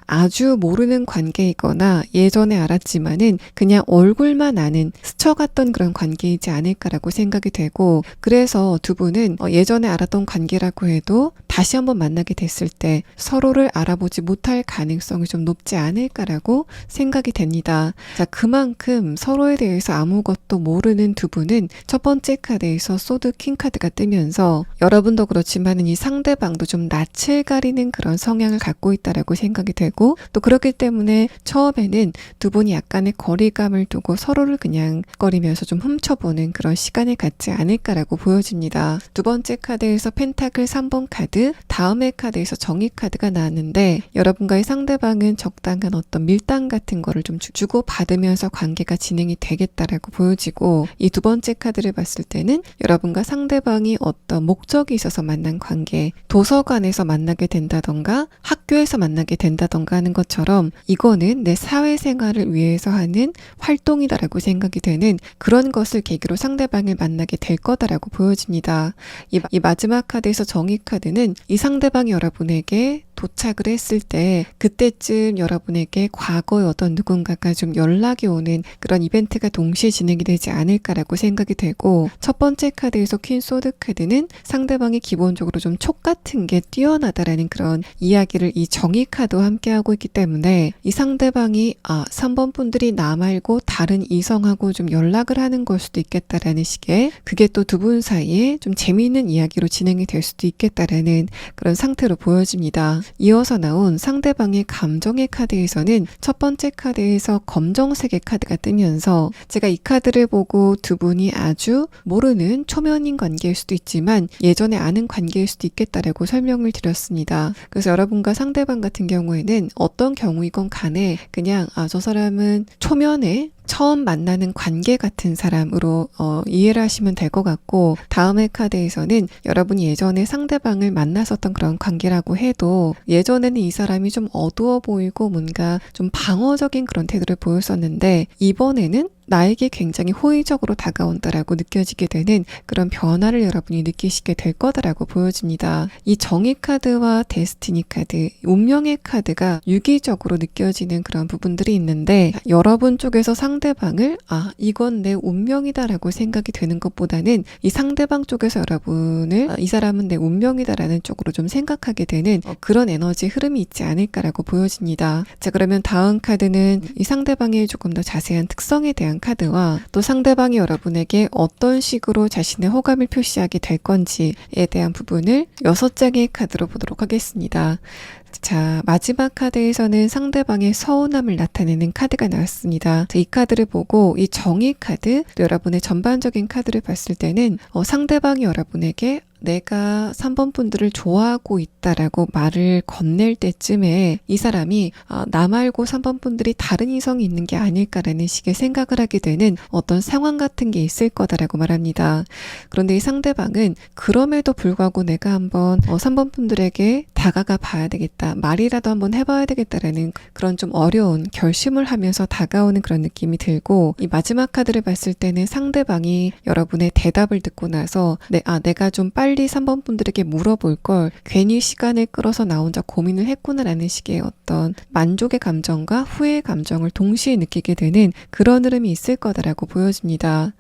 아주 모르는 관계이거나 예전에 알았지만은 그냥 얼굴만 아는 스쳐갔던 그런 관계이지 않을까라고 생각이 되고, 그래서 두 분은 예전에 알았던 관계라고 해도 다시 한번 만나게 됐을 때 서로를 알아보지 못할 가능성이 좀 높지 않을까라고 생각이 됩니다. 자, 그만큼 서로에 대해서 아무것도 모르는 두 분은 첫 번째 카드에서 소드 킹 카드가 뜨면서 여러분도 그렇지만은 이 상대방도 좀 낯을 가리는 그런 성향을 갖고 있다라고 생각이 되고, 또 그렇기 때문에 처음에는 두 분이 약간의 거리감을 두고 서로를 그냥 거리면서 좀 훔쳐보는 그런 시간을 갖지 않을까라고 보여집니다. 두 번째 카드에서 펜타클 3번 카드, 다음의 카드에서 정의 카드가 나왔는데, 여러분과의 상대방은 적당한 어떤 밀당 같은 거를 좀 주고 받으면서 관계가 진행이 되겠다라고 보여지고, 이 두 번째 카드를 봤을 때는 여러분과 상대방이 어떤 목적이 있어서 만난 관계, 도서관에서 만나게 된다던가 학교에서 만나게 된다던가 하는 것처럼 이거는 내 사회생활을 위해서 하는 활동이다라고 생각이 되는 그런 것을 계기로 상대방을 만나게 될 거다라고 보여집니다. 이 마지막 카드에서 정의 카드는 이 상대방이 여러분에게 도착을 했을 때 그때쯤 여러분에게 과거의 어떤 누군가가 좀 연락이 오는 그런 이벤트가 동시에 진행이 되지 않을까라고 생각이 되고, 첫 번째 카드에서 퀸 소드 카드는 상대방이 기본적으로 좀 촉 같은 게 뛰어나다라는 그런 이야기를 이 정의 카드와 함께 하고 있기 때문에, 이 상대방이 3번 분들이 나 말고 다른 이성하고 좀 연락을 하는 걸 수도 있겠다라는 식의, 그게 또 두 분 사이에 좀 재미있는 이야기로 진행이 될 수도 있겠다라는 그런 상태로 보여집니다. 이어서 나온 상대방의 감정의 카드에서는 첫 번째 카드에서 검정색의 카드가 뜨면서, 제가 이 카드를 보고 두 분이 아주 모르는 초면인 관계일 수도 있지만 예전에 아는 관계일 수도 있겠다라고 설명을 드렸습니다. 그래서 여러분과 상대방 같은 경우에는 어떤 경우이건 간에 그냥 저 사람은 초면에 처음 만나는 관계 같은 사람으로 이해를 하시면 될 것 같고, 다음의 카드에서는 여러분이 예전에 상대방을 만났었던 그런 관계라고 해도 예전에는 이 사람이 좀 어두워 보이고 뭔가 좀 방어적인 그런 태도를 보였었는데, 이번에는 나에게 굉장히 호의적으로 다가온다라고 느껴지게 되는 그런 변화를 여러분이 느끼시게 될 거다라고 보여집니다. 이 정의 카드와 데스티니 카드, 운명의 카드가 유기적으로 느껴지는 그런 부분들이 있는데, 여러분 쪽에서 상대방을 이건 내 운명이다라고 생각이 되는 것보다는 이 상대방 쪽에서 여러분을 이 사람은 내 운명이다라는 쪽으로 좀 생각하게 되는 그런 에너지 흐름이 있지 않을까라고 보여집니다. 자, 그러면 다음 카드는 이 상대방의 조금 더 자세한 특성에 대한 대한 카드와 또 상대방이 여러분에게 어떤 식으로 자신의 호감을 표시하게 될 건지에 대한 부분을 6장의 카드로 보도록 하겠습니다. 자, 마지막 카드에서는 상대방의 서운함을 나타내는 카드가 나왔습니다. 이 카드를 보고 이 정의 카드, 또 여러분의 전반적인 카드를 봤을 때는 상대방이 여러분에게 내가 3번 분들을 좋아하고 있다라고 말을 건넬 때쯤에 이 사람이 나 말고 3번 분들이 다른 이성이 있는 게 아닐까라는 식의 생각을 하게 되는 어떤 상황 같은 게 있을 거다라고 말합니다. 그런데 이 상대방은 그럼에도 불구하고 내가 한번 3번 분들에게 다가가 봐야 되겠다, 말이라도 한번 해봐야 되겠다라는 그런 좀 어려운 결심을 하면서 다가오는 그런 느낌이 들고, 이 마지막 카드를 봤을 때는 상대방이 여러분의 대답을 듣고 나서 내가 좀 빨리 3번 분들에게 물어볼 걸 괜히 시간을 끌어서 나 혼자 고민을 했구나라는 식의 어떤 만족의 감정과 후회의 감정을 동시에 느끼게 되는 그런 흐름이 있을 거다라고 보여집니다.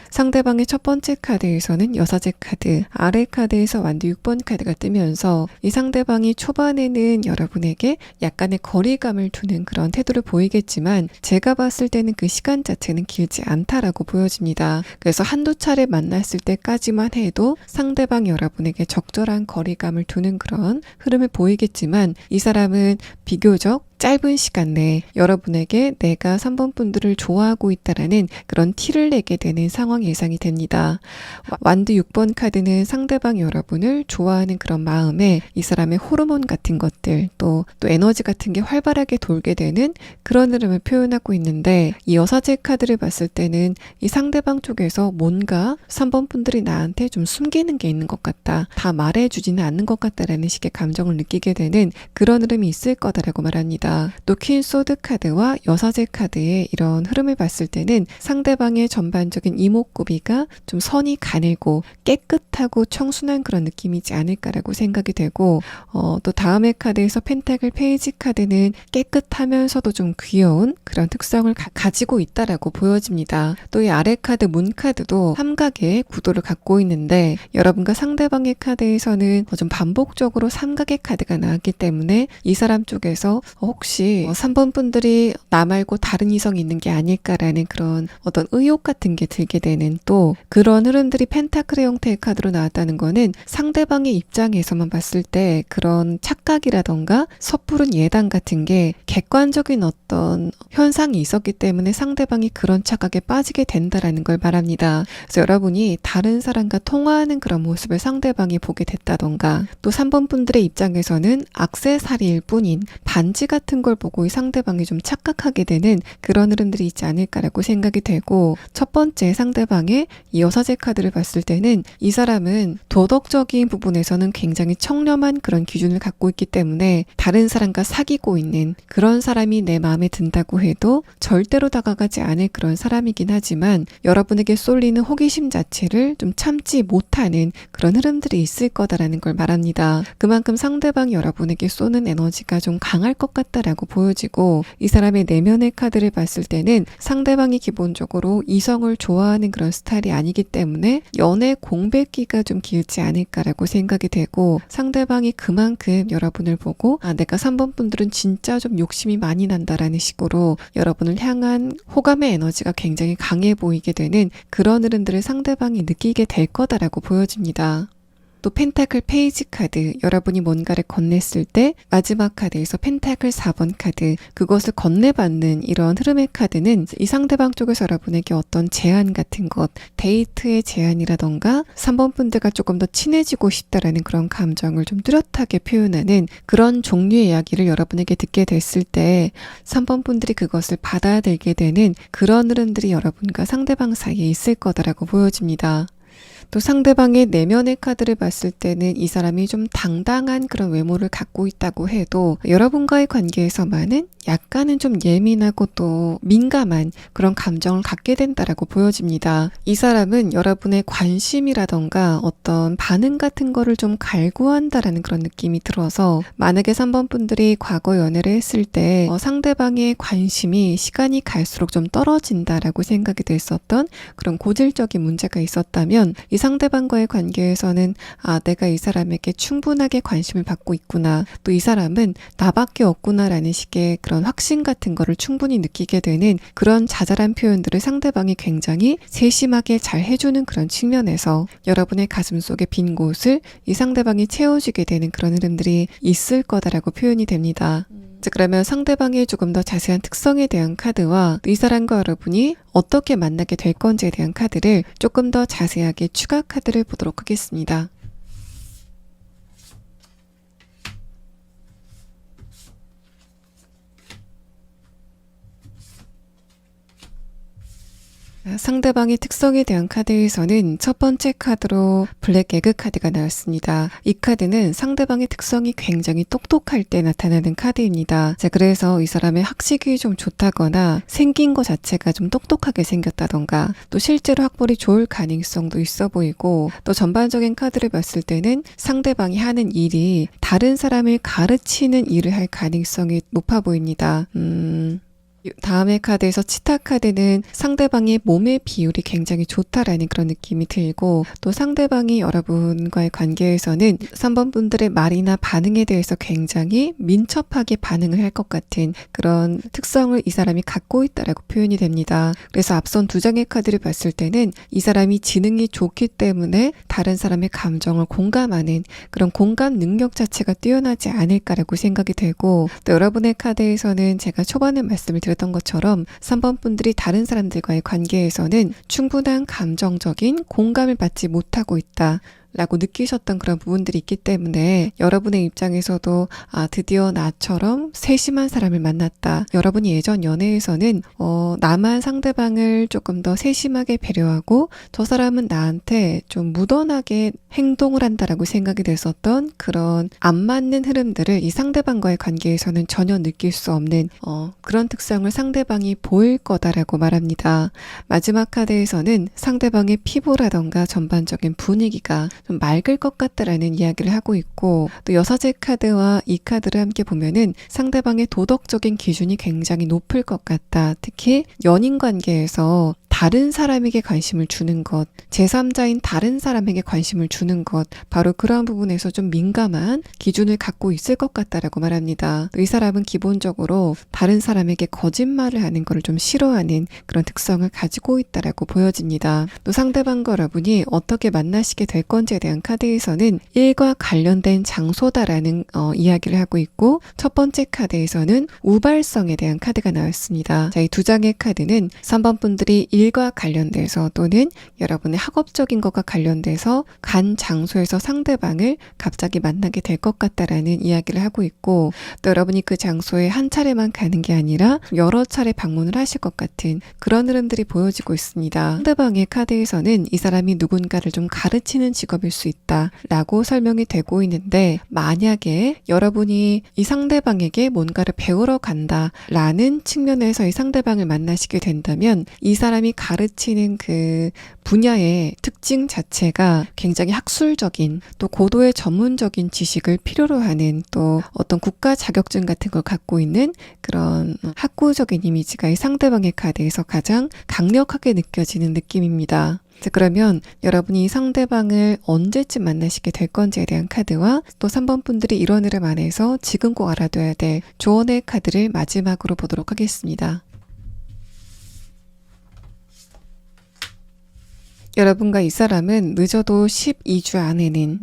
상대방의 첫 번째 카드에서는 여사제 카드, 아래 카드에서 완두 6번 카드가 뜨면서 이 상대방이 초반에는 여러분에게 약간의 거리감을 두는 그런 태도를 보이겠지만 제가 봤을 때는 그 시간 자체는 길지 않다라고 보여집니다. 그래서 한두 차례 만났을 때까지만 해도 상대방이 여러분에게 적절한 거리감을 두는 그런 흐름을 보이겠지만 이 사람은 비교적 짧은 시간 내에 여러분에게 내가 3번 분들을 좋아하고 있다라는 그런 티를 내게 되는 상황이 예상이 됩니다. 완두 6번 카드는 상대방 여러분을 좋아하는 그런 마음에 이 사람의 호르몬 같은 것들 또 에너지 같은 게 활발하게 돌게 되는 그런 흐름을 표현하고 있는데, 이 여사제 카드를 봤을 때는 이 상대방 쪽에서 뭔가 3번 분들이 나한테 좀 숨기는 게 있는 것 같다, 다 말해주지는 않는 것 같다라는 식의 감정을 느끼게 되는 그런 흐름이 있을 거다라고 말합니다. 또 퀸 소드 카드와 여사제 카드의 이런 흐름을 봤을 때는 상대방의 전반적인 이목구비가 좀 선이 가늘고 깨끗하고 청순한 그런 느낌이지 않을까라고 생각이 되고, 또 다음의 카드에서 펜타클 페이지 카드는 깨끗하면서도 좀 귀여운 그런 특성을 가지고 있다라고 보여집니다. 또 이 아래 카드 문 카드도 삼각의 구도를 갖고 있는데 여러분과 상대방의 카드에서는 좀 반복적으로 삼각의 카드가 나왔기 때문에 이 사람 쪽에서 혹시 3번 분들이 나 말고 다른 이성이 있는 게 아닐까라는 그런 어떤 의혹 같은 게 들게 되는, 또 그런 흐름들이 펜타클의 형태의 카드로 나왔다는 거는 상대방의 입장에서만 봤을 때 그런 착각이라던가 섣부른 예단 같은 게 객관적인 어떤 현상이 있었기 때문에 상대방이 그런 착각에 빠지게 된다라는 걸 말합니다. 그래서 여러분이 다른 사람과 통화하는 그런 모습을 상대방이 보게 됐다던가, 또 3번 분들의 입장에서는 액세서리일 뿐인 반지 같은 걸 보고 이 상대방이 좀 착각하게 되는 그런 흐름들이 있지 않을까라고 생각이 되고, 첫 번째 상대방의 이 여사제 카드를 봤을 때는 이 사람은 도덕적인 부분에서는 굉장히 청렴한 그런 기준을 갖고 있기 때문에 다른 사람과 사귀고 있는 그런 사람이 내 마음에 든다고 해도 절대로 다가가지 않을 그런 사람이긴 하지만 여러분에게 쏠리는 호기심 자체를 좀 참지 못하는 그런 흐름들이 있을 거다라는 걸 말합니다. 그만큼 상대방이 여러분에게 쏘는 에너지가 좀 강할 것 같다라고 보여지고, 이 사람의 내면의 카드를 봤을 때는 상대방이 기본적으로 이성을 좋아하는 그런 스타일이 아니기 때문에 연애 공백기가 좀 길지 않을까라고 생각이 되고, 상대방이 그만큼 여러분을 보고 내가 3번 분들은 진짜 좀 욕심이 많이 난다라는 식으로 여러분을 향한 호감의 에너지가 굉장히 강해 보이게 되는 그런 흐름들을 상대방이 느끼게 될 거다라고 보여집니다. 또 펜타클 페이지 카드, 여러분이 뭔가를 건넸을 때 마지막 카드에서 펜타클 4번 카드, 그것을 건네받는 이런 흐름의 카드는 이 상대방 쪽에서 여러분에게 어떤 제안 같은 것, 데이트의 제안이라던가 3번 분들과 조금 더 친해지고 싶다라는 그런 감정을 좀 뚜렷하게 표현하는 그런 종류의 이야기를 여러분에게 듣게 됐을 때 3번 분들이 그것을 받아들게 되는 그런 흐름들이 여러분과 상대방 사이에 있을 거다라고 보여집니다. 또 상대방의 내면의 카드를 봤을 때는 이 사람이 좀 당당한 그런 외모를 갖고 있다고 해도 여러분과의 관계에서만은 약간은 좀 예민하고 또 민감한 그런 감정을 갖게 된다라고 보여집니다. 이 사람은 여러분의 관심이라던가 어떤 반응 같은 거를 좀 갈구한다라는 그런 느낌이 들어서, 만약에 3번 분들이 과거 연애를 했을 때 상대방의 관심이 시간이 갈수록 좀 떨어진다라고 생각이 됐었던 그런 고질적인 문제가 있었다면 이 이 상대방과의 관계에서는 내가 이 사람에게 충분하게 관심을 받고 있구나. 또 이 사람은 나밖에 없구나라는 식의 그런 확신 같은 거를 충분히 느끼게 되는 그런 자잘한 표현들을 상대방이 굉장히 세심하게 잘 해주는 그런 측면에서 여러분의 가슴 속의 빈 곳을 이 상대방이 채워주게 되는 그런 흐름들이 있을 거다라고 표현이 됩니다. 자, 그러면 상대방의 조금 더 자세한 특성에 대한 카드와 이 사람과 여러분이 어떻게 만나게 될 건지에 대한 카드를 조금 더 자세하게 추가 카드를 보도록 하겠습니다. 상대방의 특성에 대한 카드에서는 첫 번째 카드로 블랙 에그 카드가 나왔습니다. 이 카드는 상대방의 특성이 굉장히 똑똑할 때 나타나는 카드입니다. 자, 그래서 이 사람의 학식이 좀 좋다거나 생긴 것 자체가 좀 똑똑하게 생겼다던가 또 실제로 학벌이 좋을 가능성도 있어 보이고 또 전반적인 카드를 봤을 때는 상대방이 하는 일이 다른 사람을 가르치는 일을 할 가능성이 높아 보입니다. 다음의 카드에서 치타 카드는 상대방의 몸의 비율이 굉장히 좋다라는 그런 느낌이 들고 또 상대방이 여러분과의 관계에서는 3번 분들의 말이나 반응에 대해서 굉장히 민첩하게 반응을 할 것 같은 그런 특성을 이 사람이 갖고 있다라고 표현이 됩니다. 그래서 앞선 두 장의 카드를 봤을 때는 이 사람이 지능이 좋기 때문에 다른 사람의 감정을 공감하는 그런 공감 능력 자체가 뛰어나지 않을까라고 생각이 되고 또 여러분의 카드에서는 제가 초반에 말씀을 드렸던 것처럼 3번 분들이 다른 사람들과의 관계에서는 충분한 감정적인 공감을 받지 못하고 있다. 라고 느끼셨던 그런 부분들이 있기 때문에 여러분의 입장에서도 드디어 나처럼 세심한 사람을 만났다. 여러분이 예전 연애에서는 나만 상대방을 조금 더 세심하게 배려하고 저 사람은 나한테 좀 무던하게 행동을 한다라고 생각이 됐었던 그런 안 맞는 흐름들을 이 상대방과의 관계에서는 전혀 느낄 수 없는 그런 특성을 상대방이 보일 거다라고 말합니다. 마지막 카드에서는 상대방의 피부라던가 전반적인 분위기가 좀 맑을 것 같다라는 이야기를 하고 있고 또 여사제 카드와 이 카드를 함께 보면은 상대방의 도덕적인 기준이 굉장히 높을 것 같다. 특히 연인 관계에서 다른 사람에게 관심을 주는 것, 제3자인 다른 사람에게 관심을 주는 것, 바로 그러한 부분에서 좀 민감한 기준을 갖고 있을 것 같다라고 말합니다. 이 사람은 기본적으로 다른 사람에게 거짓말을 하는 것을 좀 싫어하는 그런 특성을 가지고 있다라고 보여집니다. 또 상대방과 여러분이 어떻게 만나시게 될 건지에 대한 카드에서는 일과 관련된 장소다라는 이야기를 하고 있고 첫 번째 카드에서는 우발성에 대한 카드가 나왔습니다. 자, 이 두 장의 카드는 3번 분들이 일과 관련돼서 또는 여러분의 학업적인 것과 관련돼서 간 장소에서 상대방을 갑자기 만나게 될 것 같다라는 이야기를 하고 있고 또 여러분이 그 장소에 한 차례만 가는 게 아니라 여러 차례 방문을 하실 것 같은 그런 흐름들이 보여지고 있습니다. 상대방의 카드에서는 이 사람이 누군가를 좀 가르치는 직업일 수 있다라고 설명이 되고 있는데 만약에 여러분이 이 상대방에게 뭔가를 배우러 간다라는 측면에서 이 상대방을 만나시게 된다면 이 사람이 가르치는 그 분야의 특징 자체가 굉장히 학술적인 또 고도의 전문적인 지식을 필요로 하는 또 어떤 국가 자격증 같은 걸 갖고 있는 그런 학구적인 이미지가 이 상대방의 카드에서 가장 강력하게 느껴지는 느낌입니다. 자, 그러면 여러분이 이 상대방을 언제쯤 만나시게 될 건지에 대한 카드와 또 3번 분들이 이런 흐름 안에서 지금 꼭 알아둬야 될 조언의 카드를 마지막으로 보도록 하겠습니다. 여러분과 이 사람은 늦어도 12주 안에는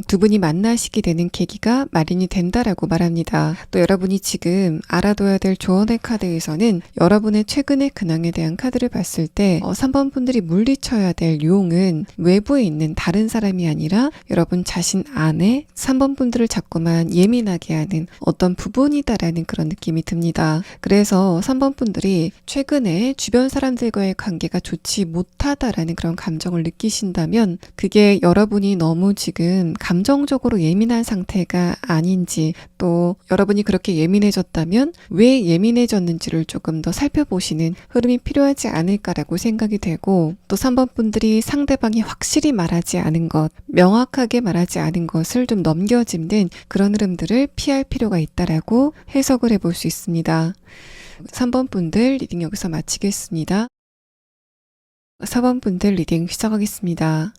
두 분이 만나시게 되는 계기가 마련이 된다라고 말합니다. 또 여러분이 지금 알아둬야 될 조언의 카드에서는 여러분의 최근의 근황에 대한 카드를 봤을 때 3번 분들이 물리쳐야 될 용은 외부에 있는 다른 사람이 아니라 여러분 자신 안에 3번 분들을 자꾸만 예민하게 하는 어떤 부분이다라는 그런 느낌이 듭니다. 그래서 3번 분들이 최근에 주변 사람들과의 관계가 좋지 못하다라는 그런 감정을 느끼신다면 그게 여러분이 너무 지금 감정적으로 예민한 상태가 아닌지 또 여러분이 그렇게 예민해졌다면 왜 예민해졌는지를 조금 더 살펴보시는 흐름이 필요하지 않을까라고 생각이 되고 또 3번 분들이 상대방이 확실히 말하지 않은 것, 명확하게 말하지 않은 것을 좀 넘겨짚는 그런 흐름들을 피할 필요가 있다라고 해석을 해볼 수 있습니다. 3번 분들 리딩 여기서 마치겠습니다. 4번분들 리딩 시작하겠습니다.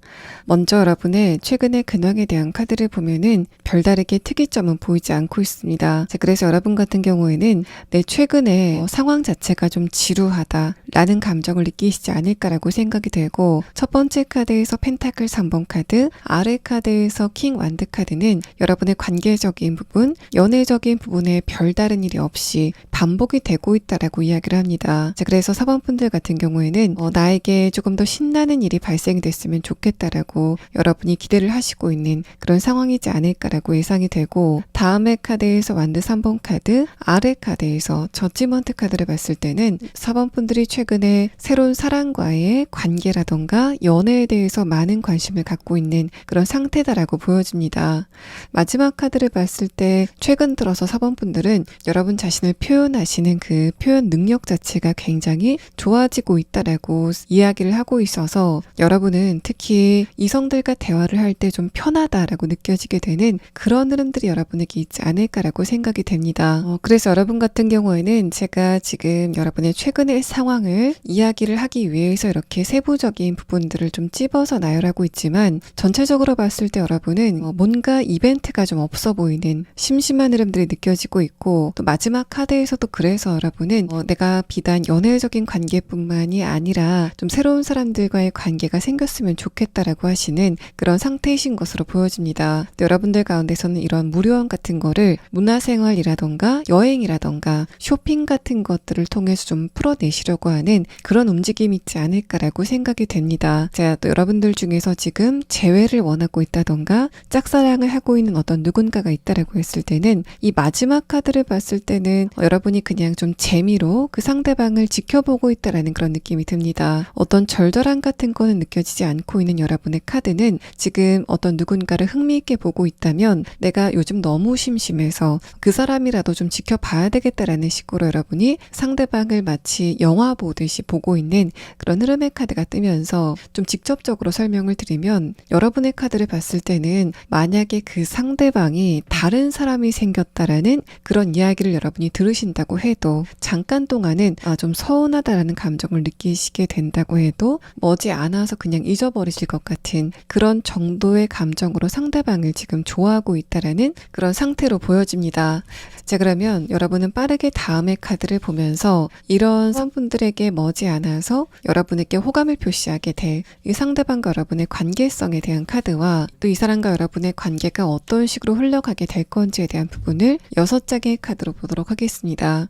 먼저 여러분의 최근의 근황에 대한 카드를 보면은 별다르게 특이점은 보이지 않고 있습니다. 자, 그래서 여러분 같은 경우에는 내 최근의 상황 자체가 좀 지루하다라는 감정을 느끼시지 않을까라고 생각이 되고, 첫 번째 카드에서 펜타클 3번 카드, 아래 카드에서 킹 완드 카드는 여러분의 관계적인 부분, 연애적인 부분에 별다른 일이 없이 반복이 되고 있다라고 이야기를 합니다. 자, 그래서 4번분들 같은 경우에는 나에게 조금 더 신나는 일이 발생이 됐으면 좋겠다라고 여러분이 기대를 하시고 있는 그런 상황이지 않을까라고 예상이 되고, 다음의 카드에서 완드 3번 카드, 아래 카드에서 저지먼트 카드를 봤을 때는 4번 분들이 최근에 새로운 사람과의 관계라던가 연애에 대해서 많은 관심을 갖고 있는 그런 상태다라고 보여집니다. 마지막 카드를 봤을 때 최근 들어서 4번 분들은 여러분 자신을 표현하시는 그 표현 능력 자체가 굉장히 좋아지고 있다라고 이야기를 하고 있어서, 여러분은 특히 이성들과 대화를 할 때 좀 편하다라고 느껴지게 되는 그런 흐름들이 여러분에게 있지 않을까라고 생각이 됩니다. 그래서 여러분 같은 경우에는 제가 지금 여러분의 최근의 상황을 이야기를 하기 위해서 이렇게 세부적인 부분들을 좀 찝어서 나열하고 있지만, 전체적으로 봤을 때 여러분은 뭔가 이벤트가 좀 없어 보이는 심심한 흐름들이 느껴지고 있고, 또 마지막 카드에서도 그래서 여러분은 내가 비단 연애적인 관계뿐만이 아니라 좀 새로운 사람들과의 관계가 생겼으면 좋겠다라고 하시는 그런 상태이신 것으로 보여집니다. 여러분들 가운데서는 이런 무료원 같은 거를 문화생활이라던가 여행이라던가 쇼핑 같은 것들을 통해서 좀 풀어내시려고 하는 그런 움직임이 있지 않을까라고 생각이 됩니다. 제가 또 여러분들 중에서 지금 재회를 원하고 있다던가 짝사랑을 하고 있는 어떤 누군가가 있다라고 했을 때는, 이 마지막 카드를 봤을 때는 여러분이 그냥 좀 재미로 그 상대방을 지켜보고 있다라는 그런 느낌이 듭니다. 어떤 절절함 같은 거는 느껴지지 않고 있는 여러분의 카드는 지금 어떤 누군가를 흥미있게 보고 있다면, 내가 요즘 너무 심심해서 그 사람이라도 좀 지켜봐야 되겠다라는 식으로 여러분이 상대방을 마치 영화 보듯이 보고 있는 그런 흐름의 카드가 뜨면서, 좀 직접적으로 설명을 드리면 여러분의 카드를 봤을 때는 만약에 그 상대방이 다른 사람이 생겼다라는 그런 이야기를 여러분이 들으신다고 해도 잠깐 동안은 좀 서운하다라는 감정을 느끼시게 된다고 해도 머지않아서 그냥 잊어버리실 것 같은 그런 정도의 감정으로 상대방을 지금 좋아하고 있다라는 그런 상태로 보여집니다. 자, 그러면 여러분은 빠르게 다음의 카드를 보면서 이런 분들에게 머지않아서 여러분에게 호감을 표시하게 될 이 상대방과 여러분의 관계성에 대한 카드와, 또 이 사람과 여러분의 관계가 어떤 식으로 흘러가게 될 건지에 대한 부분을 6장의 카드로 보도록 하겠습니다.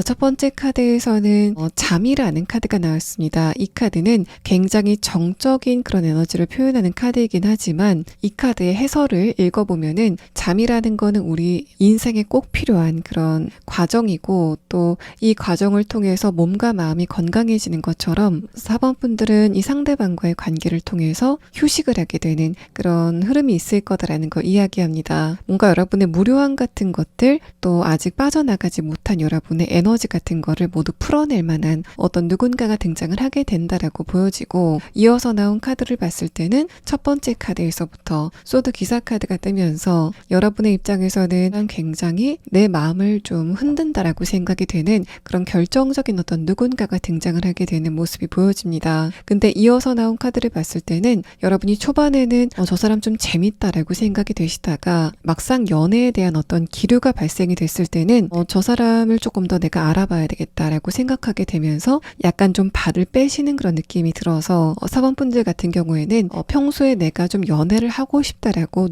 첫 번째 카드에서는 잠이라는 카드가 나왔습니다. 이 카드는 굉장히 정적인 그런 에너지를 표현하는 카드이긴 하지만, 이 카드의 해설을 읽어보면은 잠이라는 거는 우리 인생에 꼭 필요한 그런 과정이고, 또 이 과정을 통해서 몸과 마음이 건강해지는 것처럼 4번 분들은 이 상대방과의 관계를 통해서 휴식을 하게 되는 그런 흐름이 있을 거다라는 걸 이야기합니다. 뭔가 여러분의 무료함 같은 것들, 또 아직 빠져나가지 못한 여러분의 에너지 같은 거를 모두 풀어낼 만한 어떤 누군가가 등장을 하게 된다라고 보여지고, 이어서 나온 카드를 봤을 때는 첫 번째 카드에서부터 소드 기사 카드가 뜨면서 여러분의 입장에서는 굉장히 내 마음을 좀 흔든다라고 생각이 되는 그런 결정적인 어떤 누군가가 등장을 하게 되는 모습이 보여집니다. 근데 이어서 나온 카드를 봤을 때는 여러분이 초반에는 저 사람 좀 재밌다라고 생각이 되시다가 막상 연애에 대한 어떤 기류가 발생이 됐을 때는 저 사람을 조금 더 내가 알아봐야 되겠다라고 생각하게 되면서 약간 좀 발을 빼시는 그런 느낌이 들어서, 4번 분들 같은 경우에는 평소에 내가 좀 연애를 하고 싶다라고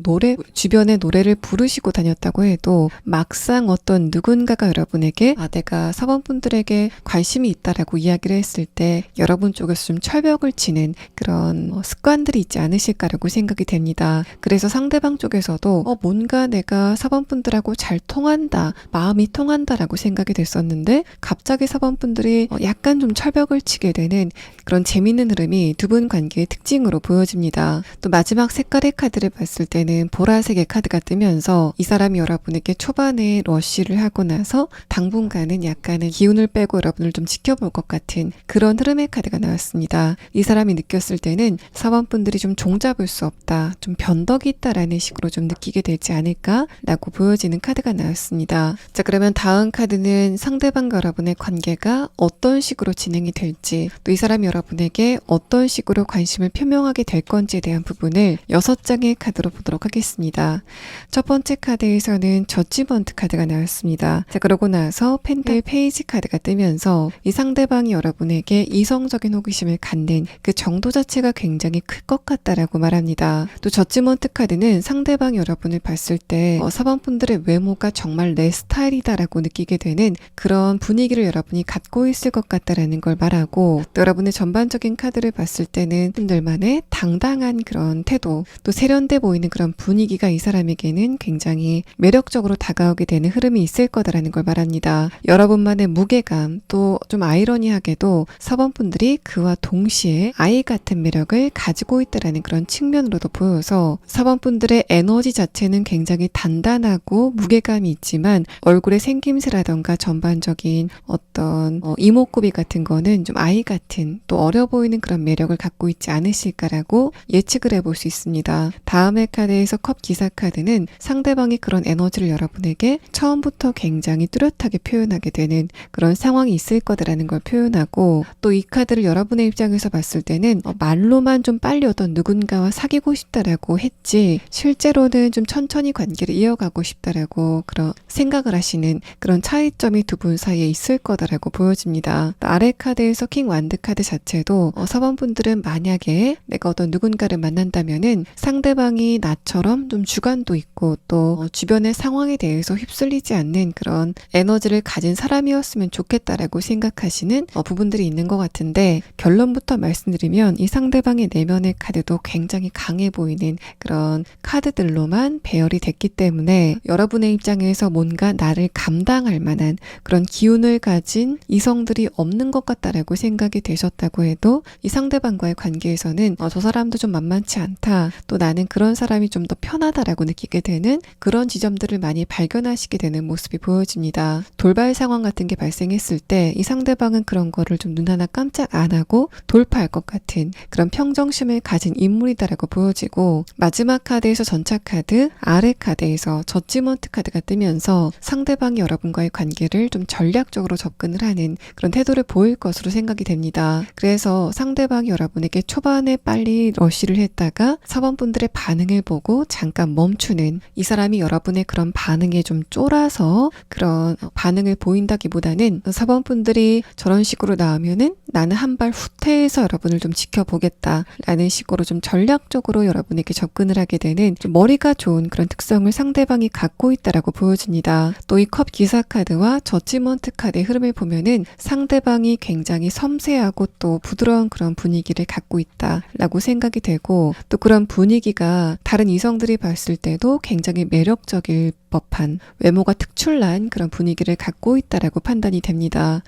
주변에 노래를 부르시고 다녔다고 해도 막상 어떤 누군가가 여러분에게 내가 4번 분들에게 관심이 있다라고 이야기를 했을 때 여러분 쪽에서 좀 철벽을 치는 그런 습관들이 있지 않으실까라고 생각이 됩니다. 그래서 상대방 쪽에서도 뭔가 내가 4번 분들하고 잘 통한다, 마음이 통한다라고 생각이 됐었는데 갑자기 4번 분들이 약간 좀 철벽을 치게 되는 그런 재밌는 흐름이 두 분 관계의 특징으로 보여집니다. 또 마지막 색깔의 카드를 봤을 때는 보라색의 카드가 뜨면서, 이 사람이 여러분에게 초반에 러쉬를 하고 나서 당분간은 약간의 기운을 빼고 여러분을 좀 지켜볼 것 같은 그런 흐름의 카드가 나왔습니다. 이 사람이 느꼈을 때는 4번 분들이 좀 종잡을 수 없다, 좀 변덕이 있다라는 식으로 좀 느끼게 되지 않을까라고 보여지는 카드가 나왔습니다. 자, 그러면 다음 카드 카드는 상대방과 여러분의 관계가 어떤 식으로 진행이 될지, 또 이 사람이 여러분에게 어떤 식으로 관심을 표명하게 될 건지에 대한 부분을 6장의 카드로 보도록 하겠습니다. 첫 번째 카드에서는 저지먼트 카드가 나왔습니다. 자, 그러고 나서 펜타클 페이지 카드가 뜨면서 이 상대방이 여러분에게 이성적인 호기심을 갖는 그 정도 자체가 굉장히 클 것 같다라고 말합니다. 또 저지먼트 카드는 상대방이 여러분을 봤을 때 사방분들의 외모가 정말 내 스타일이다라고 느끼게 되는 그런 분위기를 여러분이 갖고 있을 것 같다라는 걸 말하고, 또 여러분의 전반적인 카드를 봤을 때는 분들만의 당당한 그런 태도, 또 세련돼 보이는 그런 분위기가 이 사람에게는 굉장히 매력적으로 다가오게 되는 흐름이 있을 거다라는 걸 말합니다. 여러분만의 무게감, 또 좀 아이러니하게도 4번 분들이 그와 동시에 아이 같은 매력을 가지고 있다라는 그런 측면으로도 보여서 4번 분들의 에너지 자체는 굉장히 단단하고 무게감이 있지만 얼굴의 생김새라던가 전반적인 어떤 이목구비 같은 거는 좀 아이 같은, 또 어려 보이는 그런 매력을 갖고 있지 않으실까라고 예측을 해볼 수 있습니다. 다음의 카드에서 컵 기사 카드는 상대방이 그런 에너지를 여러분에게 처음부터 굉장히 뚜렷하게 표현하게 되는 그런 상황이 있을 거다라는 걸 표현하고, 또 이 카드를 여러분의 입장에서 봤을 때는 말로만 좀 빨리 어떤 누군가와 사귀고 싶다라고 했지 실제로는 좀 천천히 관계를 이어가고 싶다라고 그런 생각을 하시는 그런 차이점이 두 분 사이에 있을 거다라고 보여집니다. 아래 카드에서 킹 완드 카드 자체도 4번 분들은 만약에 내가 어떤 누군가를 만난다면은 상대방이 나처럼 좀 주관도 있고 또 주변의 상황에 대해서 휩쓸리지 않는 그런 에너지를 가진 사람이었으면 좋겠다라고 생각하시는 부분들이 있는 것 같은데, 결론부터 말씀드리면 이 상대방의 내면의 카드도 굉장히 강해 보이는 그런 카드들로만 배열이 됐기 때문에 여러분의 입장에서 뭔가 나를 감당할 만한 그런 기운을 가진 이성들이 없는 것 같다라고 생각이 되셨다고 해도 이 상대방과의 관계에서는 저 사람도 좀 만만치 않다, 또 나는 그런 사람이 좀 더 편하다라고 느끼게 되는 그런 지점들을 많이 발견하시게 되는 모습이 보여집니다. 돌발 상황 같은 게 발생했을 때 이 상대방은 그런 거를 좀 눈 하나 깜짝 안 하고 돌파할 것 같은 그런 평정심을 가진 인물이다라고 보여지고, 마지막 카드에서 전차 카드, 아래 카드에서 저지먼트 카드가 뜨면서 상대방이 여러분과의 관계를 좀 전략적으로 접근을 하는 그런 태도를 보일 것으로 생각이 됩니다. 그래서 상대방이 여러분에게 초반에 빨리 러쉬를 했다가 4번 분들의 반응을 보고 잠깐 멈추는, 이 사람이 여러분의 그런 반응에 좀 쫄아서 그런 반응을 보인다기보다는 4번 분들이 저런 식으로 나오면은 나는 한 발 후퇴해서 여러분을 좀 지켜보겠다 라는 식으로 좀 전략적으로 여러분에게 접근을 하게 되는 좀 머리가 좋은 그런 특성을 상대방이 갖고 있다라고 보여집니다. 또 이 컵 기사 카드와 저지먼트 카드의 흐름을 보면은 상대방이 굉장히 섬세하고 또 부드러운 그런 분위기를 갖고 있다라고 생각이 되고, 또 그런 분위기가 다른 이성들이 봤을 때도 굉장히 매력적일 법한 외모가 특출난 그런 분위기를 갖고 있다라고 판단이 됩니다.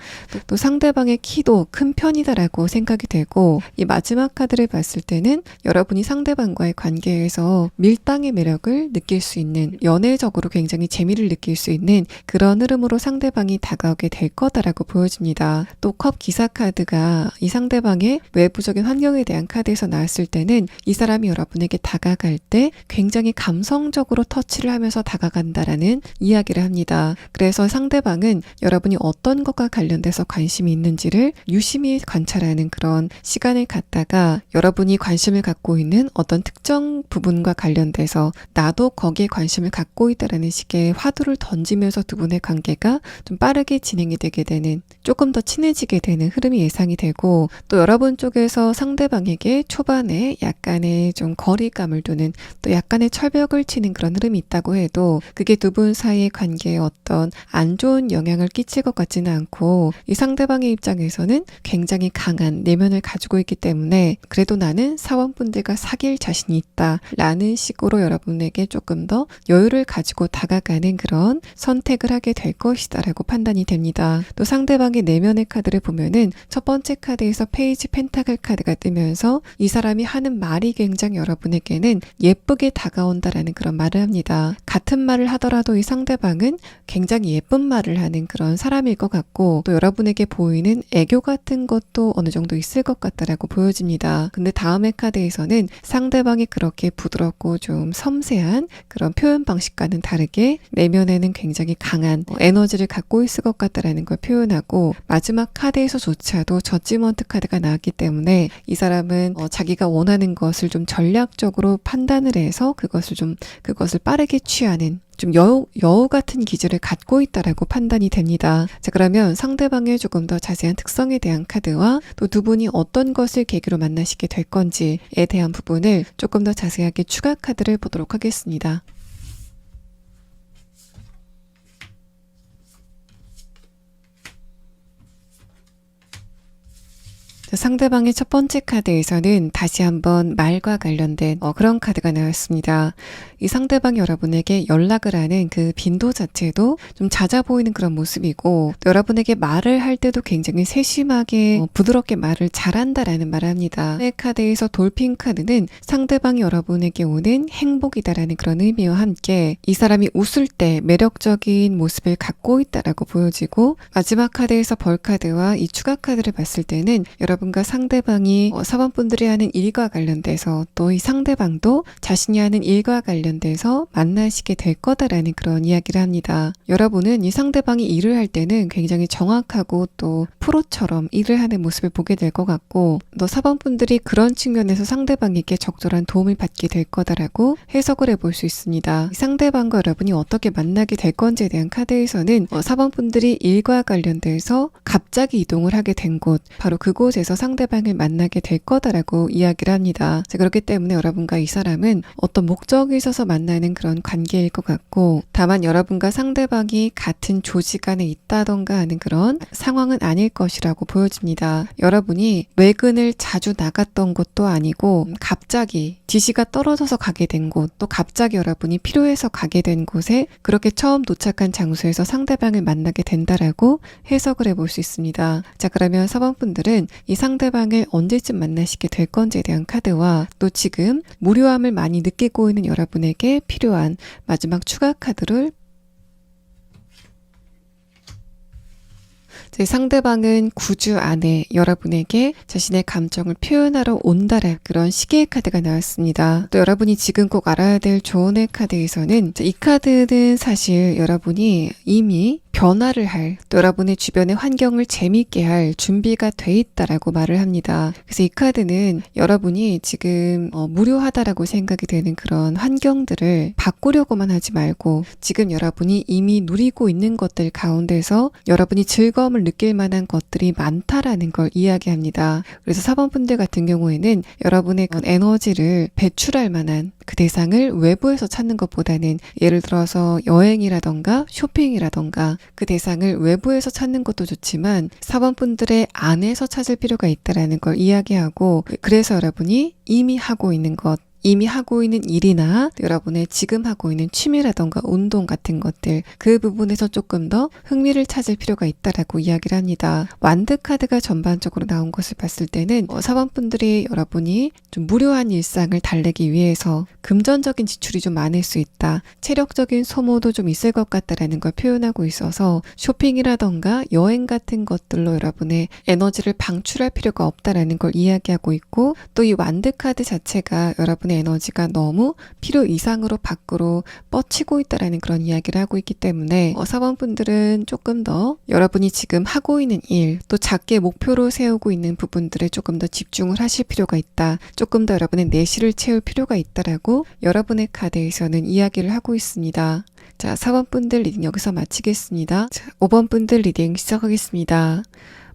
또 상대방의 키도 큰 편이다라고 생각이 되고, 이 마지막 카드를 봤을 때는 여러분이 상대방과의 관계에서 밀당의 매력을 느낄 수 있는, 연애적으로 굉장히 재미를 느낄 수 있는 그런 흐름으로 상대방이 다가오게 될 거다라고 보여집니다. 또 컵 기사 카드가 이 상대방의 외부적인 환경에 대한 카드에서 나왔을 때는 이 사람이 여러분에게 다가갈 때 굉장히 감성적으로 터치를 하면서 다가간다라는 이야기를 합니다. 그래서 상대방은 여러분이 어떤 것과 관련돼서 관심이 있는지를 유심히 관찰하는 그런 시간을 갖다가 여러분이 관심을 갖고 있는 어떤 특정 부분과 관련돼서 나도 거기에 관심을 갖고 있다라는 식의 화두를 던지면서 두 분의 관계가 좀 빠르게 진행이 되게 되는, 조금 더 친해지게 되는 흐름이 예상이 되고, 또 여러분 쪽에서 상대방에게 초반에 약간의 좀 거리감을 두는, 또 약간의 철벽을 치는 그런 흐름이 있다고 해도 그게 두 분 사이의 관계에 어떤 안 좋은 영향을 끼칠 것 같지는 않고, 이 상대방의 입장에서는 굉장히 강한 내면을 가지고 있기 때문에 그래도 나는 사원분들과 사귈 자신이 있다 라는 식으로 여러분에게 조금 더 여유를 가지고 다가가는 그런 선택을 하게 될 것이다 라고 판단이 됩니다. 또 상대방의 내면의 카드를 보면은 첫 번째 카드에서 페이지 펜타클 카드가 뜨면서 이 사람이 하는 말이 굉장히 여러분에게는 예쁘게 다가온다라는 그런 말을 합니다. 같은 말을 하더라도 이 상대방은 굉장히 예쁜 말을 하는 그런 사람일 것 같고, 또 여러분에게 보이는 애교 같은 것도 어느 정도 있을 것 같다라고 보여집니다. 근데 다음의 카드에서는 상대방이 그렇게 부드럽고 좀 섬세한 그런 표현 방식과는 다르게 내면에는 굉장히 강한 에너지를 갖고 있을 것 같다라는 걸 표현하고, 마지막 카드에서조차도 저지먼트 카드가 나왔기 때문에 이 사람은 자기가 원하는 것을 좀 전략적으로 판단을 해서 그것을 빠르게 취하는 좀 여우 같은 기질을 갖고 있다라고 판단이 됩니다. 자, 그러면 상대방의 조금 더 자세한 특성에 대한 카드와 또 두 분이 어떤 것을 계기로 만나시게 될 건지에 대한 부분을 조금 더 자세하게 추가 카드를 보도록 하겠습니다. 상대방의 첫 번째 카드에서는 다시 한번 말과 관련된 그런 카드가 나왔습니다. 이 상대방이 여러분에게 연락을 하는 그 빈도 자체도 좀 잦아 보이는 그런 모습이고, 또 여러분에게 말을 할 때도 굉장히 세심하게 부드럽게 말을 잘한다라는 말을 합니다. 이 카드에서 돌핀 카드는 상대방이 여러분에게 오는 행복이다라는 그런 의미와 함께 이 사람이 웃을 때 매력적인 모습을 갖고 있다라고 보여지고, 마지막 카드에서 벌 카드와 이 추가 카드를 봤을 때는 여러분과 상대방이 사원분들이 하는 일과 관련돼서 또 이 상대방도 자신이 하는 일과 관련돼서 만나시게 될 거다라는 그런 이야기를 합니다. 여러분은 이 상대방이 일을 할 때는 굉장히 정확하고 또 프로처럼 일을 하는 모습을 보게 될 것 같고, 또 사원분들이 그런 측면에서 상대방에게 적절한 도움을 받게 될 거다라고 해석을 해볼 수 있습니다. 이 상대방과 여러분이 어떻게 만나게 될 건지에 대한 카드에서는 사원분들이 일과 관련돼서 갑자기 이동을 하게 된 곳, 바로 그곳에서 상대방을 만나게 될 거다라고 이야기를 합니다. 자, 그렇기 때문에 여러분과 이 사람은 어떤 목적이 있어서 만나는 그런 관계일 것 같고, 다만 여러분과 상대방이 같은 조직 안에 있다던가 하는 그런 상황은 아닐 것이라고 보여집니다. 여러분이 외근을 자주 나갔던 것도 아니고, 갑자기 지시가 떨어져서 가게 된 곳, 또 갑자기 여러분이 필요해서 가게 된 곳에 그렇게 처음 도착한 장소에서 상대방을 만나게 된다라고 해석을 해볼 수 있습니다. 자, 그러면 사원분들은 이 상대방을 언제쯤 만나시게 될 건지에 대한 카드와 또 지금 무료함을 많이 느끼고 있는 여러분에게 필요한 마지막 추가 카드를 상대방은 9주 안에 여러분에게 자신의 감정을 표현하러 온다라 그런 시계의 카드가 나왔습니다. 또 여러분이 지금 꼭 알아야 될 조언의 카드에서는 이 카드는 사실 여러분이 이미 변화를 할, 또 여러분의 주변의 환경을 재미있게 할 준비가 돼 있다라고 말을 합니다. 그래서 이 카드는 여러분이 지금 무료하다라고 생각이 되는 그런 환경들을 바꾸려고만 하지 말고, 지금 여러분이 이미 누리고 있는 것들 가운데서 여러분이 즐거움을 느낄 만한 것들이 많다라는 걸 이야기합니다. 그래서 사원분들 같은 경우에는 여러분의 에너지를 배출할 만한 그 대상을 외부에서 찾는 것보다는, 예를 들어서 여행이라던가 쇼핑이라던가 그 대상을 외부에서 찾는 것도 좋지만 사원분들의 안에서 찾을 필요가 있다라는 걸 이야기하고, 그래서 여러분이 이미 하고 있는 것, 이미 하고 있는 일이나 여러분의 지금 하고 있는 취미라던가 운동 같은 것들, 그 부분에서 조금 더 흥미를 찾을 필요가 있다라고 이야기를 합니다. 완드 카드가 전반적으로 나온 것을 봤을 때는 사원분들이 여러분이 좀 무료한 일상을 달래기 위해서 금전적인 지출이 좀 많을 수 있다, 체력적인 소모도 좀 있을 것 같다라는 걸 표현하고 있어서 쇼핑이라던가 여행 같은 것들로 여러분의 에너지를 방출할 필요가 없다라는 걸 이야기하고 있고, 또 이 완드 카드 자체가 여러분의 에너지가 너무 필요 이상으로 밖으로 뻗치고 있다라는 그런 이야기를 하고 있기 때문에 사원분들은 조금 더 여러분이 지금 하고 있는 일, 또 작게 목표로 세우고 있는 부분들에 조금 더 집중을 하실 필요가 있다, 조금 더 여러분의 내실을 채울 필요가 있다라고 여러분의 카드에서는 이야기를 하고 있습니다. 자, 4번분들 리딩 여기서 마치겠습니다. 자, 5번분들 리딩 시작하겠습니다.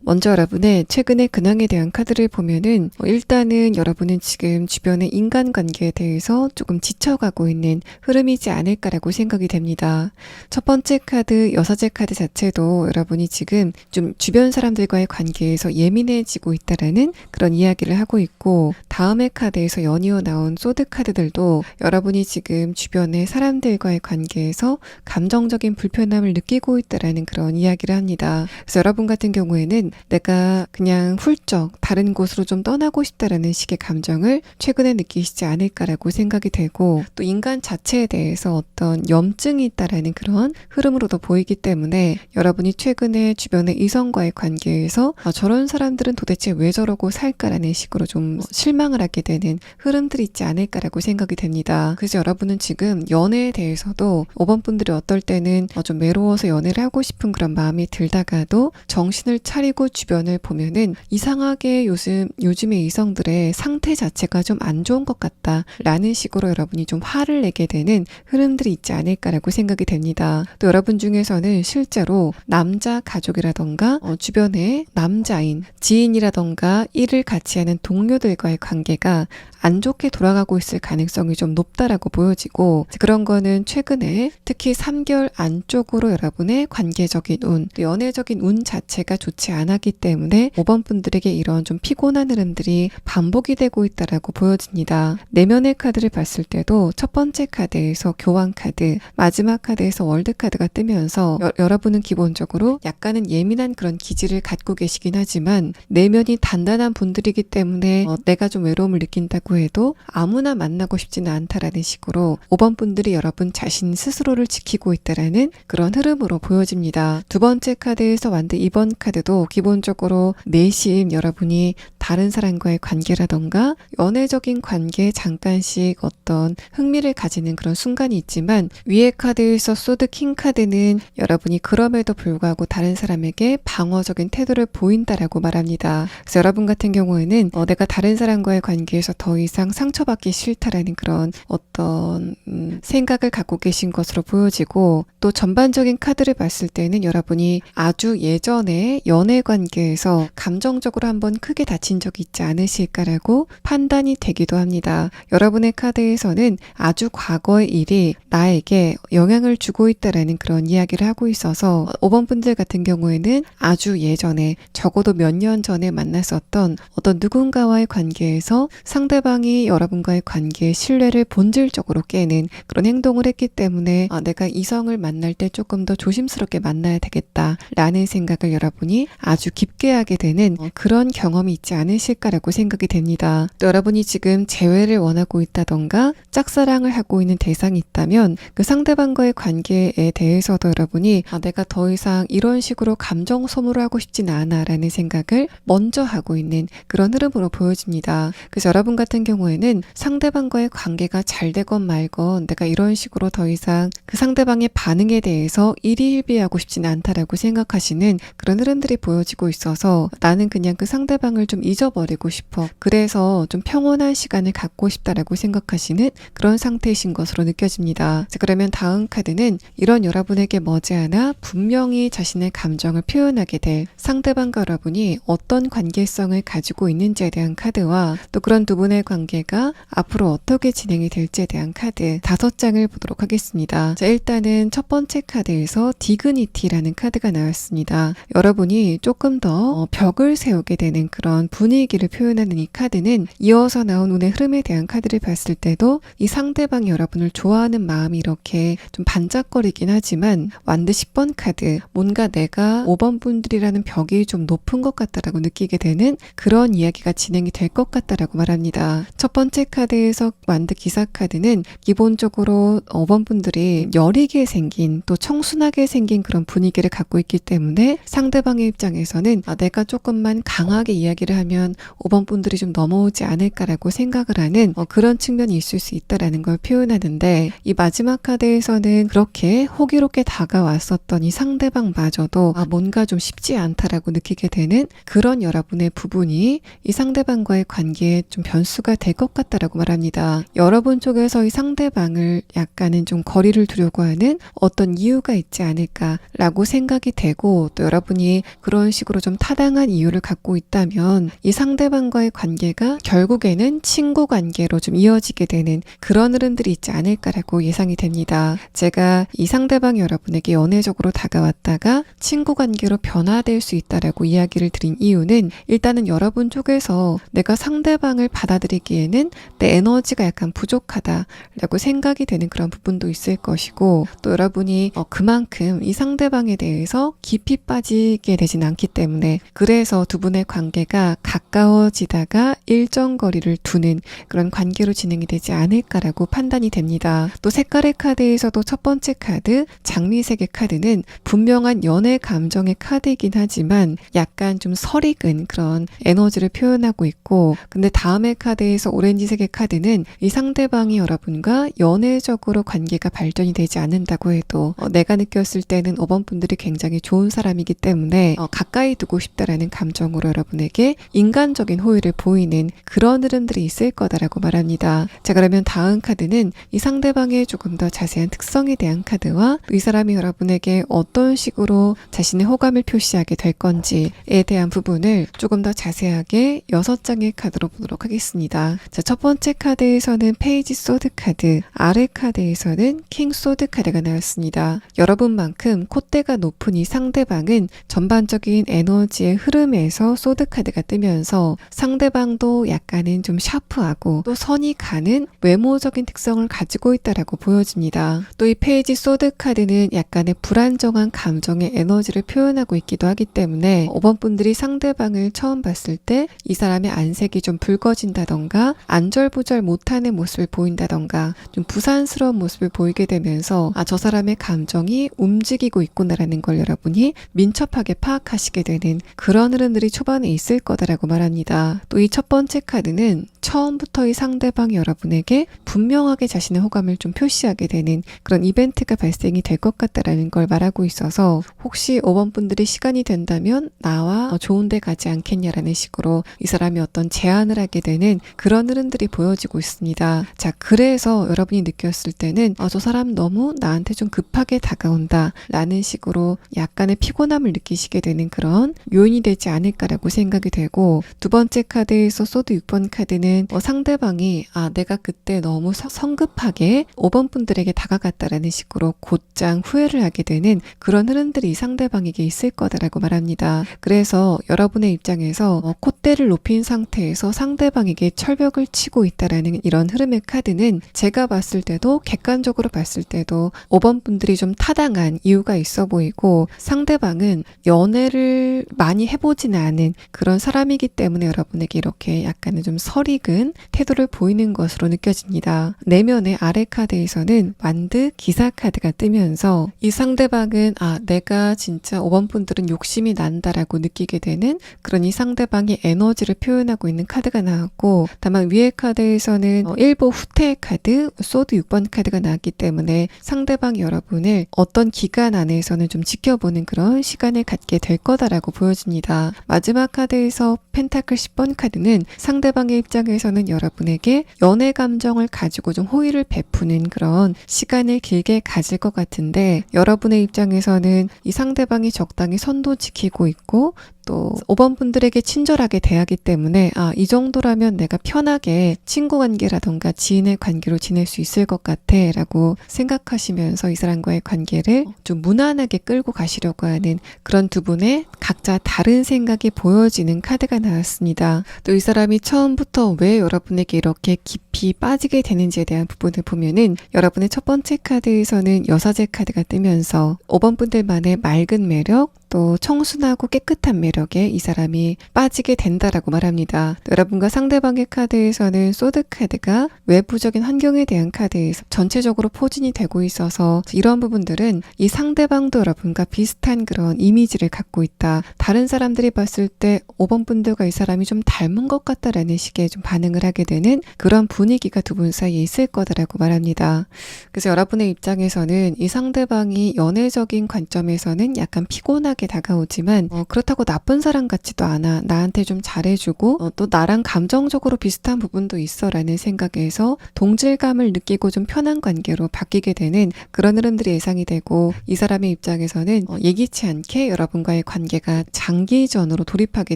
먼저 여러분의 최근의 근황에 대한 카드를 보면은 일단은 여러분은 지금 주변의 인간관계에 대해서 조금 지쳐가고 있는 흐름이지 않을까라고 생각이 됩니다. 첫 번째 카드, 여사제 카드 자체도 여러분이 지금 좀 주변 사람들과의 관계에서 예민해지고 있다라는 그런 이야기를 하고 있고, 다음의 카드에서 연이어 나온 소드 카드들도 여러분이 지금 주변의 사람들과의 관계에서 감정적인 불편함을 느끼고 있다라는 그런 이야기를 합니다. 그래서 여러분 같은 경우에는 경우에는 내가 그냥 훌쩍 다른 곳으로 좀 떠나고 싶다라는 식의 감정을 최근에 느끼시지 않을까라고 생각이 되고, 또 인간 자체에 대해서 어떤 염증이 있다라는 그런 흐름으로도 보이기 때문에 여러분이 최근에 주변의 이성과의 관계에서 저런 사람들은 도대체 왜 저러고 살까라는 식으로 좀 실망을 하게 되는 흐름들이 있지 않을까라고 생각이 됩니다. 그래서 여러분은 지금 연애에 대해서도 5번 분들이 어떨 때는 좀 외로워서 연애를 하고 싶은 그런 마음이 들다가도 정신을 차리고 주변을 보면은 이상하게 요즘의 이성들의 상태 자체가 좀 안 좋은 것 같다라는 식으로 여러분이 좀 화를 내게 되는 흐름들이 있지 않을까라고 생각이 됩니다. 또 여러분 중에서는 실제로 남자 가족이라던가 주변에 남자인 지인이라던가 일을 같이 하는 동료들과의 관계가 안 좋게 돌아가고 있을 가능성이 좀 높다라고 보여지고, 그런 거는 최근에 특히 3개월 안쪽으로 여러분의 관계적인 운, 연애적인 운 자체가 좋지 않았기 때문에 5번 분들에게 이런 좀 피곤한 흐름들이 반복이 되고 있다라고 보여집니다. 내면의 카드를 봤을 때도 첫 번째 카드에서 교환 카드, 마지막 카드에서 월드 카드가 뜨면서 여러분은 기본적으로 약간은 예민한 그런 기질을 갖고 계시긴 하지만 내면이 단단한 분들이기 때문에 내가 좀 외로움을 느낀다고 해도 아무나 만나고 싶지는 않다라는 식으로 5번 분들이 여러분 자신 스스로를 지키고 있다라는 그런 흐름으로 보여집니다. 두 번째 카드에서 완드 2번 카드도 기본적으로 내심 여러분이 다른 사람과의 관계라던가 연애적인 관계에 잠깐씩 어떤 흥미를 가지는 그런 순간이 있지만, 위의 카드에서 소드 킹 카드는 여러분이 그럼에도 불구하고 다른 사람에게 방어적인 태도를 보인다라고 말합니다. 그래서 여러분 같은 경우에는 내가 다른 사람과의 관계에서 더 이상 상처받기 싫다라는 그런 어떤 생각을 갖고 계신 것으로 보여지고, 또 전반적인 카드를 봤을 때는 여러분이 아주 예전에 연애 관계에서 감정적으로 한번 크게 다친 적이 있지 않으실까라고 판단이 되기도 합니다. 여러분의 카드에서는 아주 과거의 일이 나에게 영향을 주고 있다라는 그런 이야기를 하고 있어서 5번 분들 같은 경우에는 아주 예전에 적어도 몇 년 전에 만났었던 어떤 누군가와의 관계에서 상대방이 여러분과의 관계의 신뢰를 본질적으로 깨는 그런 행동을 했기 때문에 내가 이성을 만날 때 조금 더 조심스럽게 만나야 되겠다라는 생각을 여러분이 아주 깊게 하게 되는 그런 경험이 있지 않으실까라고 생각이 됩니다. 또 여러분이 지금 재회를 원하고 있다던가 짝사랑을 하고 있는 대상이 있다면 그 상대방과의 관계에 대해서도 여러분이 내가 더 이상 이런 식으로 감정 소모를 하고 싶진 않아 라는 생각을 먼저 하고 있는 그런 흐름으로 보여집니다. 그래서 여러분 같은 경우에는 상대방과의 관계가 잘 되건 말건 내가 이런 식으로 더 이상 그 상대방의 반응에 대해서 일희일비하고 싶진 않다라고 생각하시는 그런 흐름들이 보여지고 있어서, 나는 그냥 그 상대방을 좀 잊어버리고 싶어, 그래서 좀 평온한 시간을 갖고 싶다라고 생각하시는 그런 상태이신 것으로 느껴집니다. 자, 그러면 다음 카드는 이런 여러분에게 머지않아 분명히 자신의 감정을 표현하게 될 상대방과 여러분이 어떤 관계성을 가지고 있는지에 대한 카드와, 또 그런 두 분의 관계가 앞으로 어떻게 진행이 될지에 대한 카드 5장을 보도록 하겠습니다. 자, 일단은 첫 번째 카드에서 디그니티라는 카드가 나왔습니다. 여러분이 조금 더 벽을 세우게 되는 그런 분위기를 표현하는 이 카드는, 이어서 나온 운의 흐름에 대한 카드를 봤을 때도 이 상대방이 여러분을 좋아하는 마음이 이렇게 좀 반짝거리긴 하지만, 완드 10번 카드, 뭔가 내가 5번 분들이라는 벽이 좀 높은 것 같다라고 느끼게 되는 그런 이야기가 진행이 될 것 같다라고 말합니다. 첫 번째 카드에서 완드 기사 카드는 기본적으로 5번 분들이 여리게 생긴, 또 청순하게 생긴 그런 분위기를 갖고 있기 때문에 상대방의 입장에서는 내가 조금만 강하게 이야기를 하면 5번 분들이 좀 넘어오지 않을까라고 생각을 하는 그런 측면이 있을 수 있다라는 걸 표현하는데, 이 마지막 카드에서는 그렇게 호기롭게 다가왔었던 이 상대방마저도 뭔가 좀 쉽지 않다라고 느끼게 되는 그런 여러분의 부분이 이 상대방과의 관계에 좀 변수가 될 것 같다라고 말합니다. 여러분 쪽에서 이 상대방을 약간은 좀 거리를 두려고 하는 어떤 이유가 있지 않을까라고 생각이 되고, 또 여러분이 그런 식으로 좀 타당한 이유를 갖고 있다면 이 상대방과의 관계가 결국에는 친구 관계로 좀 이어지게 되는 그런 흐름들이 있지 않을까라고 예상이 됩니다. 제가 이 상대방이 여러분에게 연애적으로 다가왔다가 친구 관계로 변화될 수 있다라고 이야기를 드린 이유는, 일단은 여러분 쪽에서 내가 상대방을 받아들이기에는 내 에너지가 약간 부족하다라고 생각이 되는 그런 부분도 있을 것이고, 또 여러분이 그만큼 이 상대방에 대해서 깊이 빠지게 되진 않기 않기 때문에 그래서 두 분의 관계가 가까워지다가 일정 거리를 두는 그런 관계로 진행이 되지 않을까라고 판단이 됩니다. 또 색깔의 카드에서도 첫 번째 카드 장미색의 카드는 분명한 연애 감정의 카드이긴 하지만 약간 좀 설익은 그런 에너지를 표현하고 있고, 근데 다음의 카드에서 오렌지색의 카드는 이 상대방이 여러분과 연애적으로 관계가 발전이 되지 않는다고 해도 내가 느꼈을 때는 5번 분들이 굉장히 좋은 사람이기 때문에 가까이 두고 싶다라는 감정으로 여러분에게 인간적인 호의를 보이는 그런 흐름들이 있을 거다라고 말합니다. 자, 그러면 다음 카드는 이 상대방의 조금 더 자세한 특성에 대한 카드와 이 사람이 여러분에게 어떤 식으로 자신의 호감을 표시하게 될 건지에 대한 부분을 조금 더 자세하게 6장의 카드로 보도록 하겠습니다. 자, 첫 번째 카드에서는 페이지 소드 카드, 아래 카드에서는 킹 소드 카드가 나왔습니다. 여러분만큼 콧대가 높은 이 상대방은 전반적인 에너지의 흐름에서 소드 카드가 뜨면서 상대방도 약간은 좀 샤프하고 또 선이 가는 외모적인 특성을 가지고 있다라고 보여집니다. 또 이 페이지 소드 카드는 약간의 불안정한 감정의 에너지를 표현하고 있기도 하기 때문에 5번 분들이 상대방을 처음 봤을 때 이 사람의 안색이 좀 붉어진다던가 안절부절 못하는 모습을 보인다던가 좀 부산스러운 모습을 보이게 되면서 저 사람의 감정이 움직이고 있구나라는 걸 여러분이 민첩하게 파악하시게 되는 그런 흐름들이 초반에 있을 거다라고 말합니다. 또 이 첫 번째 카드는 처음부터 이 상대방이 여러분에게 분명하게 자신의 호감을 좀 표시하게 되는 그런 이벤트가 발생이 될 것 같다라는 걸 말하고 있어서 혹시 5번 분들이 시간이 된다면 나와 좋은 데 가지 않겠냐라는 식으로 이 사람이 어떤 제안을 하게 되는 그런 흐름들이 보여지고 있습니다. 자, 그래서 여러분이 느꼈을 때는 저 사람 너무 나한테 좀 급하게 다가온다 라는 식으로 약간의 피곤함을 느끼시게 되는 그런 요인이 되지 않을까라고 생각이 되고, 두 번째 카드에서 소드 6번 카드는 상대방이 내가 그때 너무 성급하게 5번 분들에게 다가갔다라는 식으로 곧장 후회를 하게 되는 그런 흐름들이 상대방에게 있을 거다라고 말합니다. 그래서 여러분의 입장에서 콧대를 높인 상태에서 상대방에게 철벽을 치고 있다라는 이런 흐름의 카드는 제가 봤을 때도 객관적으로 봤을 때도 5번 분들이 좀 타당한 이유가 있어 보이고, 상대방은 연애를 많이 해보지는 않은 그런 사람이기 때문에 여러분에게 이렇게 약간은 좀 설익은 태도를 보이는 것으로 느껴집니다. 내면의 아래 카드에서는 만드 기사 카드가 뜨면서 이 상대방은 내가 진짜 5번 분들은 욕심이 난다라고 느끼게 되는 그런 이 상대방의 에너지를 표현하고 있는 카드가 나왔고, 다만 위에 카드에서는 일부 후퇴 카드, 소드 6번 카드가 나왔기 때문에 상대방이 여러분을 어떤 기간 안에서는 좀 지켜보는 그런 시간을 갖게 될 거다라고 보여집니다. 마지막 카드에서 펜타클 10번 카드는 상대방의 입장에서는 여러분에게 연애 감정을 가지고 좀 호의를 베푸는 그런 시간을 길게 가질 것 같은데, 여러분의 입장에서는 이 상대방이 적당히 선도 지키고 있고 또 5번 분들에게 친절하게 대하기 때문에 이 정도라면 내가 편하게 친구 관계라던가 지인의 관계로 지낼 수 있을 것 같아 라고 생각하시면서 이 사람과의 관계를 좀 무난하게 끌고 가시려고 하는 그런 두 분의 각자 다른 생각이 보여지는 카드가 나왔습니다. 또 이 사람이 처음부터 왜 여러분에게 이렇게 깊이 빠지게 되는지에 대한 부분을 보면은 여러분의 첫 번째 카드에서는 여사제 카드가 뜨면서 5번 분들만의 맑은 매력, 또 청순하고 깨끗한 매력에 이 사람이 빠지게 된다라고 말합니다. 여러분과 상대방의 카드에서는 소드 카드가 외부적인 환경에 대한 카드에서 전체적으로 포진이 되고 있어서 이런 부분들은 이 상대방도 여러분과 비슷한 그런 이미지를 갖고 있다. 다른 사람들이 봤을 때 5번 분들과 이 사람이 좀 닮은 것 같다라는 식의 좀 반응을 하게 되는 그런 분위기가 두 분 사이에 있을 거다라고 말합니다. 그래서 여러분의 입장에서는 이 상대방이 연애적인 관점에서는 약간 피곤하게 다가오지만 그렇다고 나쁜 사람 같지도 않아. 나한테 좀 잘해주고 또 나랑 감정적으로 비슷한 부분도 있어 라는 생각에서 동질감을 느끼고 좀 편한 관계로 바뀌게 되는 그런 흐름들이 예상이 되고, 이 사람의 입장에서는 예기치 않게 여러분과의 관계가 장기전으로 돌입하게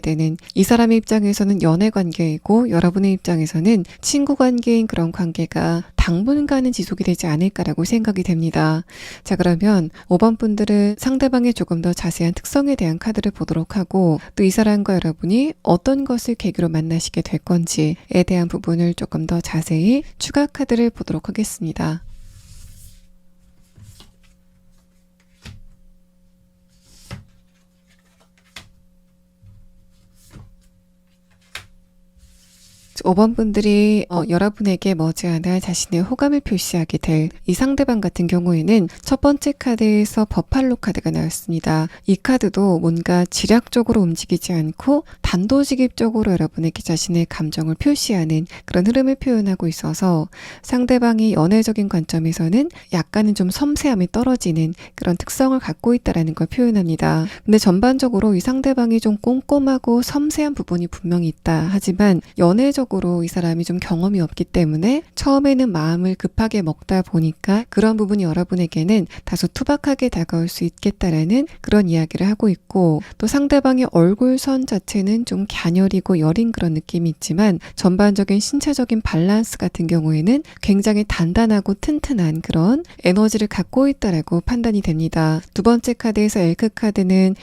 되는, 이 사람의 입장에서는 연애 관계이고 여러분의 입장에서는 친구 관계인 그런 관계가 당분간은 지속이 되지 않을까라고 생각이 됩니다. 자, 그러면 5번 분들은 상대방의 조금 더 자세한 특성에 대한 카드를 보도록 하고, 또 이 사람과 여러분이 어떤 것을 계기로 만나시게 될 건지에 대한 부분을 조금 더 자세히 추가 카드를 보도록 하겠습니다. 5번 분들이 여러분에게 머지않아 자신의 호감을 표시하게 될 이 상대방 같은 경우에는 첫 번째 카드에서 버팔로 카드가 나왔습니다. 이 카드도 뭔가 지략적으로 움직이지 않고 단도직입적으로 여러분에게 자신의 감정을 표시하는 그런 흐름을 표현하고 있어서 상대방이 연애적인 관점에서는 약간은 좀 섬세함이 떨어지는 그런 특성을 갖고 있다는 걸 표현합니다. 근데 전반적으로 이 상대방이 좀 꼼꼼하고 섬세한 부분이 분명히 있다. 하지만 연애적으로 이 사람이 좀 경험이 없기 때문에 처음에는 마음을 급하게 먹다 보니까 그런 부분이 여러분에게는 다소 투박하게 다가올 수 있겠다라는 그런 이야기를 하고 있고, 또 상대방의 얼굴선 자체는 좀 갸녀리고 여린 그런 느낌이 있지만 전반적인 신체적인 밸런스 같은 경우에는 굉장히 단단하고 튼튼한 그런 에너지를 갖고 있다라고 판단이 됩니다. 두 번째 카드에서 엘크 카드는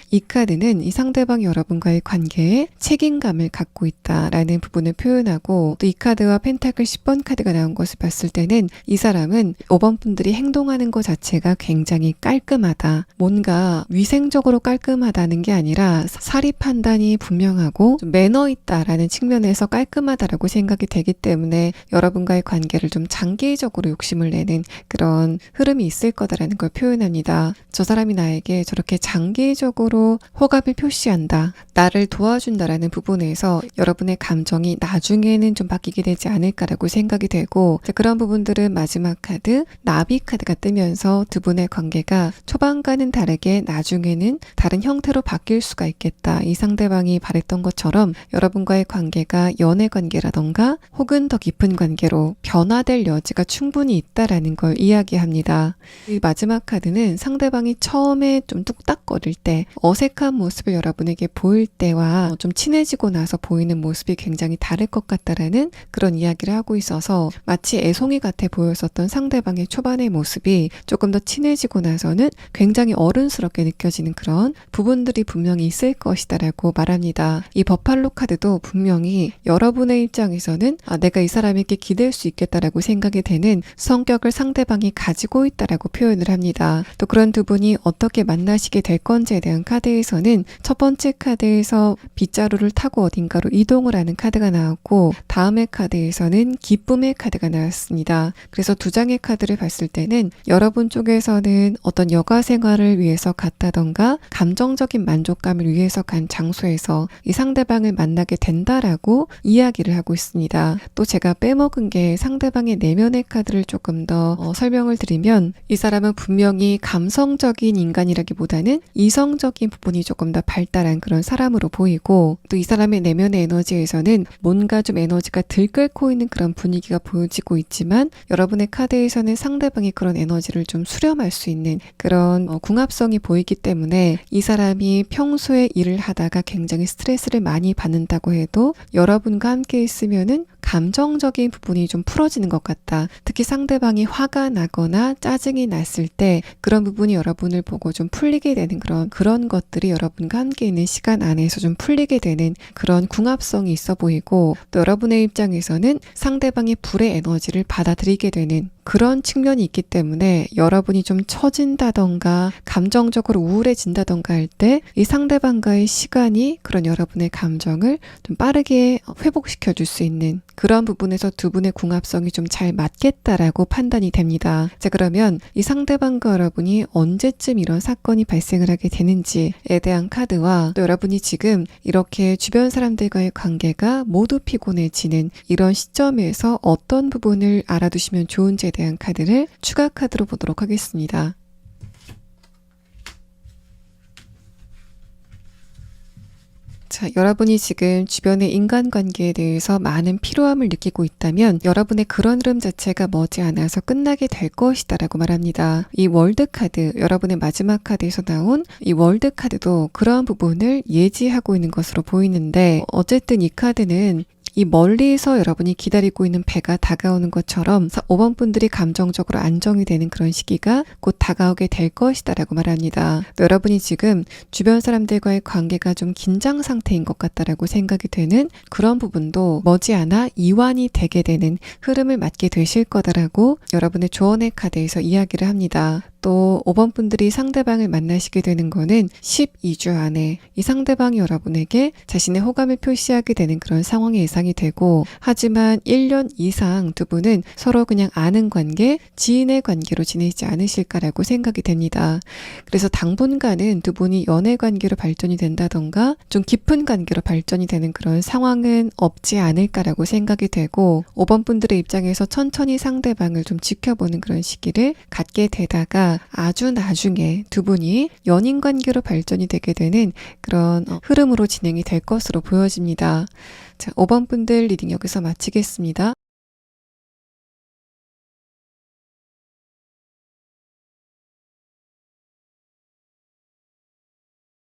이 상대방이 여러분과의 관계에 책임감을 갖고 있다라는 부분을 표현하고, 또 이 카드와 펜타클 10번 카드가 나온 것을 봤을 때는 이 사람은 5번 분들이 행동하는 것 자체가 굉장히 깔끔하다. 뭔가 위생적으로 깔끔하다는 게 아니라 사리 판단이 분명하고 좀 매너 있다라는 측면에서 깔끔하다라고 생각이 되기 때문에 여러분과의 관계를 좀 장기적으로 욕심을 내는 그런 흐름이 있을 거다라는 걸 표현합니다. 저 사람이 나에게 저렇게 장기적으로 호감을 표시한다, 나를 도와준다라는 부분에서 여러분의 감정이 나중에는 좀 바뀌게 되지 않을까라고 생각이 되고, 그런 부분들은 마지막 카드 나비 카드가 뜨면서 두 분의 관계가 초반과는 다르게 나중에는 다른 형태로 바뀔 수가 있겠다. 이 상대방이 바랬던 것처럼 여러분과의 관계가 연애 관계라던가 혹은 더 깊은 관계로 변화될 여지가 충분히 있다라는 걸 이야기합니다. 이 마지막 카드는 상대방이 처음에 좀 뚝딱거릴 때 어색한 모습을 여러분에게 보일 때와 좀 친해지고 나서 보이는 모습이 굉장히 다를 것 같다라는 그런 이야기를 하고 있어서 마치 애송이 같아 보였었던 상대방의 초반의 모습이 조금 더 친해지고 나서는 굉장히 어른스럽게 느껴지는 그런 부분들이 분명히 있을 것이다라고 말합니다. 이 버팔로 카드도 분명히 여러분의 입장에서는 내가 이 사람에게 기댈 수 있겠다라고 생각이 되는 성격을 상대방이 가지고 있다라고 표현을 합니다. 또 그런 두 분이 어떻게 만나시게 될 건지에 대한 카드에서는 첫 번째 카드에서 빗자루를 타고 어딘가로 이동을 하는 카드가 나왔고, 다음의 카드에서는 기쁨의 카드가 나왔습니다. 그래서 두 장의 카드를 봤을 때는 여러분 쪽에서는 어떤 여가 생활을 위해서 갔다던가 감정적인 만족감을 위해서 간 장소에서 이 상대방을 만나게 된다라고 이야기를 하고 있습니다. 또 제가 빼먹은 게 상대방의 내면의 카드를 조금 더 설명을 드리면, 이 사람은 분명히 감성적인 인간이라기보다는 이성적인 부분이 조금 더 발달한 그런 사람으로 보이고, 또 이 사람의 내면의 에너지에서는 뭔가 좀 에너지가 들끓고 있는 그런 분위기가 보여지고 있지만, 여러분의 카드에서는 상대방이 그런 에너지를 좀 수렴할 수 있는 그런 궁합성이 보이기 때문에 이 사람이 평소에 일을 하다가 굉장히 스트레스를 많이 받는다고 해도 여러분과 함께 있으면은 감정적인 부분이 좀 풀어지는 것 같다. 특히 상대방이 화가 나거나 짜증이 났을 때 그런 부분이 여러분을 보고 좀 풀리게 되는 그런 것들이 여러분과 함께 있는 시간 안에서 좀 풀리게 되는 그런 궁합성이 있어 보이고, 또 여러분의 입장에서는 상대방의 불의 에너지를 받아들이게 되는 그런 측면이 있기 때문에 여러분이 좀 처진다던가 감정적으로 우울해진다던가 할 때 이 상대방과의 시간이 그런 여러분의 감정을 좀 빠르게 회복시켜 줄 수 있는 그런 부분에서 두 분의 궁합성이 좀 잘 맞겠다라고 판단이 됩니다. 자, 그러면 이 상대방과 여러분이 언제쯤 이런 사건이 발생을 하게 되는지에 대한 카드와, 또 여러분이 지금 이렇게 주변 사람들과의 관계가 모두 피곤해지는 이런 시점에서 어떤 부분을 알아두시면 좋은지에 대한 카드를 추가 카드로 보도록 하겠습니다. 자, 여러분이 지금 주변의 인간관계에 대해서 많은 피로함을 느끼고 있다면 여러분의 그런 흐름 자체가 머지않아서 끝나게 될 것이다 라고 말합니다. 이 월드 카드, 여러분의 마지막 카드에서 나온 이 월드 카드도 그러한 부분을 예지하고 있는 것으로 보이는데, 어쨌든 이 카드는 이 멀리서 여러분이 기다리고 있는 배가 다가오는 것처럼 5번 분들이 감정적으로 안정이 되는 그런 시기가 곧 다가오게 될 것이다 라고 말합니다. 또 여러분이 지금 주변 사람들과의 관계가 좀 긴장 상태인 것 같다라고 생각이 되는 그런 부분도 머지않아 이완이 되게 되는 흐름을 맞게 되실 거다라고 여러분의 조언의 카드에서 이야기를 합니다. 또 5번 분들이 상대방을 만나시게 되는 거는 12주 안에 이 상대방이 여러분에게 자신의 호감을 표시하게 되는 그런 상황이 예상이 되고, 하지만 1년 이상 두 분은 서로 그냥 아는 관계, 지인의 관계로 지내지 않으실까라고 생각이 됩니다. 그래서 당분간은 두 분이 연애 관계로 발전이 된다던가 좀 깊은 관계로 발전이 되는 그런 상황은 없지 않을까라고 생각이 되고, 5번 분들의 입장에서 천천히 상대방을 좀 지켜보는 그런 시기를 갖게 되다가 아주 나중에 두 분이 연인 관계로 발전이 되게 되는 그런 흐름으로 진행이 될 것으로 보여집니다. 자, 5번 분들 리딩 여기서 마치겠습니다.